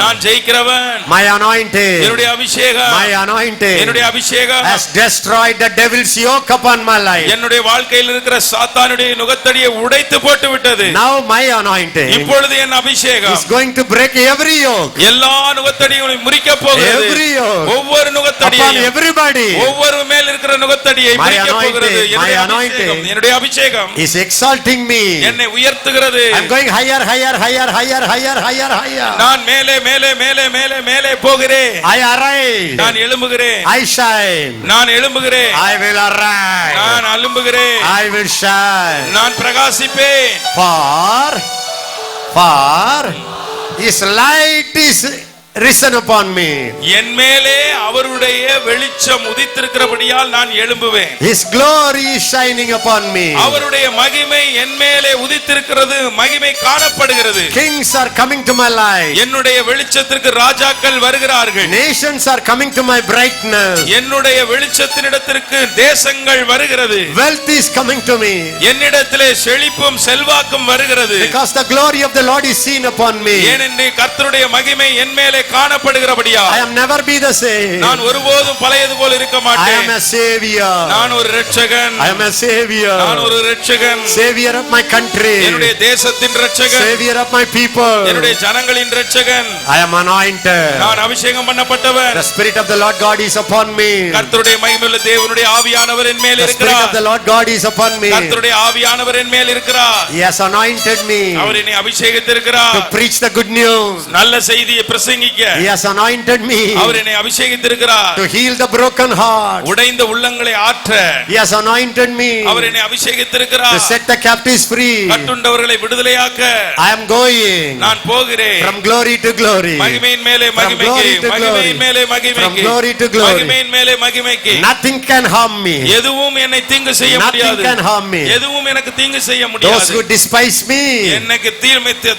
நான் ஜெயிக்கிறவன்.
My anointing.
என்னுடைய அபிஷேகம்.
My anointing.
என்னுடைய அபிஷேகம்
has destroyed the devil's yoke upon my life.
என்னுடைய வாழ்க்கையில் இருக்கிற சாத்தானுடைய நுகத்தடியை உடைத்து போட்டு விட்டது.
Now my anointing.
இப்பொழுது என் அபிஷேகம்
is going to break every yoke.
எல்லா நுகத்தடியையும் முறிக்க போகிறது.
Every yoke.
ஒவ்வொரு நுகத்தடியையும்.
Upon everybody.
ஒவ்வொரு மேல் இருக்கிற நுகத்தடியை முறிக்க போகிறது. என்னுடைய அபிஷேகம்
is exalting me.
என்னை உயர்த்துகிறது.
I am going higher, higher, higher, higher, higher, higher, higher.
நான் மேலே மேலே மேலே மேலே மேலே போகிறேன்.
I arise.
நான் எழும்புகிறேன்.
I shine.
நான் எழும்புகிறேன்.
I will arise.
நான் எழும்புகிறேன்.
I will shine.
நான் பிரகாசிப்பேன்.
For his light is risen upon me.
என் மேலே அவருடைய வெளிச்சம் உதித்திருக்கிறபடியால் நான் எழும்புவேன்.
His glory is shining upon me.
அவருடைய மகிமை என் மேலே உதித்திருக்கிறது. மகிமை காணப்படுகிறது.
Kings are coming to my light.
என்னுடைய வெளிச்சத்திற்கு ராஜாக்கள் வருகிறார்கள்.
Nations are coming to my brightness.
என்னுடைய வெளிச்சத்தினிடத்திற்கு தேசங்கள் வருகிறது.
Wealth is coming to me.
என்னிடத்திலே செழிப்பும் செல்வாக்கும் வருகிறது.
Because the glory of the Lord is seen upon me.
ஏனென்று கர்த்தருடைய மகிமை என் மேலே காணப்படுகிறபடியா
I am never be the same.
நான் ஒருபோதும் பழையது போல இருக்க மாட்டேன்.
I am a savior.
நான் ஒரு இரட்சகன்.
I am a savior.
நான் ஒரு இரட்சகன்.
Savior of my country.
என்னுடைய தேசத்தின் இரட்சகன்.
Savior of my people.
என்னுடைய ஜனங்களின் இரட்சகன்.
I am anointed.
நான் அபிஷேகம் பண்ணப்பட்டவன்.
The spirit of the Lord God is upon me.
கர்த்தருடைய மகிமையுள்ள தேவனுடைய ஆவியானவர் என் மேல்
The spirit
இருக்கிறார்.
of the Lord God is upon me.
கர்த்தருடைய ஆவியானவர் என் மேல் இருக்கிறார்.
He has anointed me.
அவர் என்னை அபிஷேகித்திருக்கிறார்.
To preach the good news.
நல்ல செய்தியை பிரசங்கிக்க.
He has anointed me.
அவர் என்னை அபிஷேகித்திருக்கிறார்.
To heal the broken heart.
உடைந்த உள்ளங்களை ஆற்ற.
He has anointed me.
அவர் என்னை அபிஷேகித்திருக்கிறார்.
To set the captives free.
கட்டுண்டவர்களை விடுதலையாக்க.
I am going.
நான் போகிறேன்.
From glory to glory.
மகிமையின் மேலே மகிமைக்கு. மகிமையின் மேலே மகிமைக்கு.
From glory to glory.
மகிமையின் மேலே மகிமைக்கு.
Nothing can harm me.
எதுவும் என்னை தீங்கு செய்ய முடியாது.
Nothing can harm me.
எதுவும் எனக்கு தீங்கு செய்ய முடியாது.
Those who despise me.
எனக்கு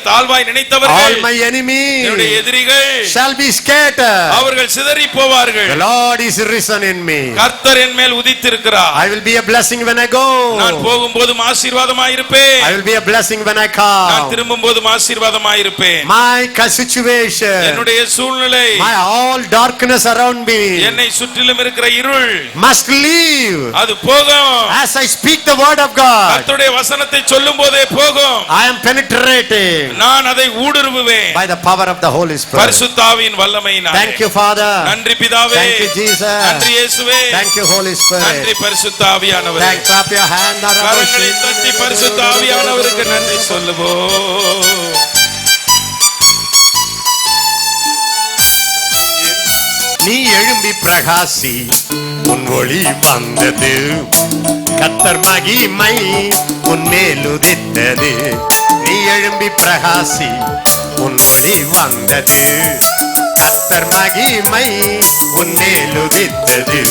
தாழ்வாய் நினைத்தவர்கள்.
All my enemies.
என்னுடைய எதிரிகள்.
Shall be scattered.
அவர்கள் சிதறி போவார்கள்.
The Lord is risen in me.
கர்த்தர் என் மேல் உதித்திருக்கிறார்.
I will be a blessing when I go.
நான் போகும்போது ஆசீர்வாதமாய் இருப்பேன்.
I will be a blessing when I come.
நான் திரும்பும்போது ஆசீர்வாதமாய் இருப்பேன்.
My situation.
என்னுடைய சூழ்நிலை.
My all darkness around me.
என்னை சுற்றிலும் இருக்கிற இருள்
must leave.
அது போகும்.
As I speak the word of God.
கர்த்தருடைய வசனத்தை சொல்லும்போதே போகும்.
I am penetrating.
நான் அதை ஊடுருவுவேன்.
By the power of the Holy Spirit.
பரிசுத்த ஆவியின் வல்லமையினாலே.
Thank you Father.
நன்றி பிதாவே.
Thank you Jesus.
நன்றி இயேசுவே.
Thank you Holy Spirit.
நன்றி பரிசுத்த ஆவியானவரே.
Thank clap your hand.
கரங்களை தட்டி பரிசுத்த ஆவியானவருக்கு நன்றி சொல்லுவோம்.
நீ எழும்பி பிரகாசி, உன் ஒளி வந்தது, கர்த்தர் மகிமை உன் மேல் உதித்தது. நீ எழும்பி பிரகாசி, உன் ஒளி வந்தது, கர்த்தர் மகிமை உன் மேல் உதித்தது.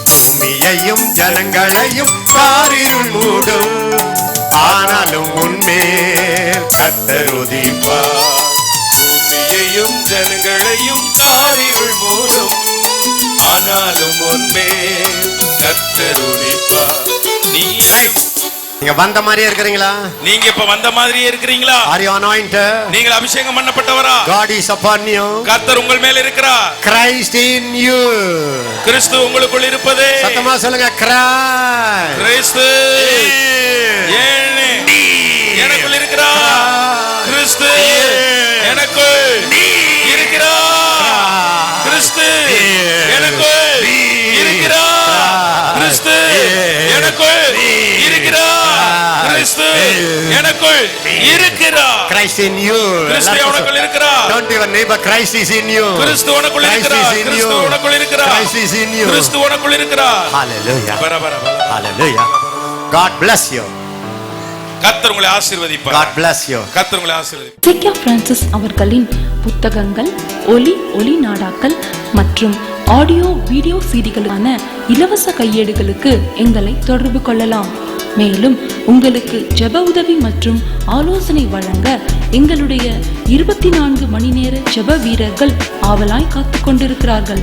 பூமியையும் ஜனங்களையும் காரிருள் மூடும், ஆனாலும் உன்மேல் கர்த்தர் உதிப்பார்.
பூமியையும் ஜனங்களையும் காரிருள் மூடும், ஆனாலும் உன்மேல் கர்த்தர் உதிப்பார். நீ
நீங்க வந்த மாதிரியே இருக்கிறீங்களா?
நீங்க இப்ப வந்த மாதிரியே இருக்கிறீங்களா?
Are you anointed?
நீங்கள் அபிஷேகம் பண்ணப்பட்டவரா?
God is upon you.
கர்த்தர் உங்கள் மேல் இருக்கிறார்.
Christ in you.
கிறிஸ்து உங்களுக்குள் இருப்பதே.
சத்தமா சொல்லுங்க, Christ.
கிறிஸ்து எனக்குள் இருக்கிறார். கிறிஸ்து எனக்குள் இருக்கிறார். கிறிஸ்து எனக்குள் இருக்கிறார். கிறிஸ்து எனக்குள் இருக்கிறார். கிறிஸ்து எனக்குள் இருக்கிறார்.
Christ in you.
கிறிஸ்து உனக்குள் இருக்கிறார்.
Don't your neighbor, Christ is in you.
கிறிஸ்து உனக்குள் இருக்கிறார். கிறிஸ்து உனக்குள் இருக்கிறார்.
Christ is in you.
கிறிஸ்து உனக்குள் இருக்கிறார்.
Hallelujah.
பரபர.
Hallelujah. God bless you.
கர்த்தர் உங்களை ஆசீர்வதிப்பார்.
God bless you.
கர்த்தர் உங்களை ஆசீர்வதிப்பார்.
செக்கியா பிரான்சிஸ் அவர்களின் புத்தகங்கள், ஒலி நாடாக்கள் மற்றும் ஆடியோ வீடியோ சீடிகளுக்கான இலவச கையேடுகளுக்கு எங்களை தொடர்பு கொள்ளலாம். மேலும் உங்களுக்கு ஜெப உதவி மற்றும் ஆலோசனை வழங்க எங்களுடைய 24 மணி நேர ஜெப வீரர்கள் ஆவலாய் காத்துக் கொண்டிருக்கிறார்கள்.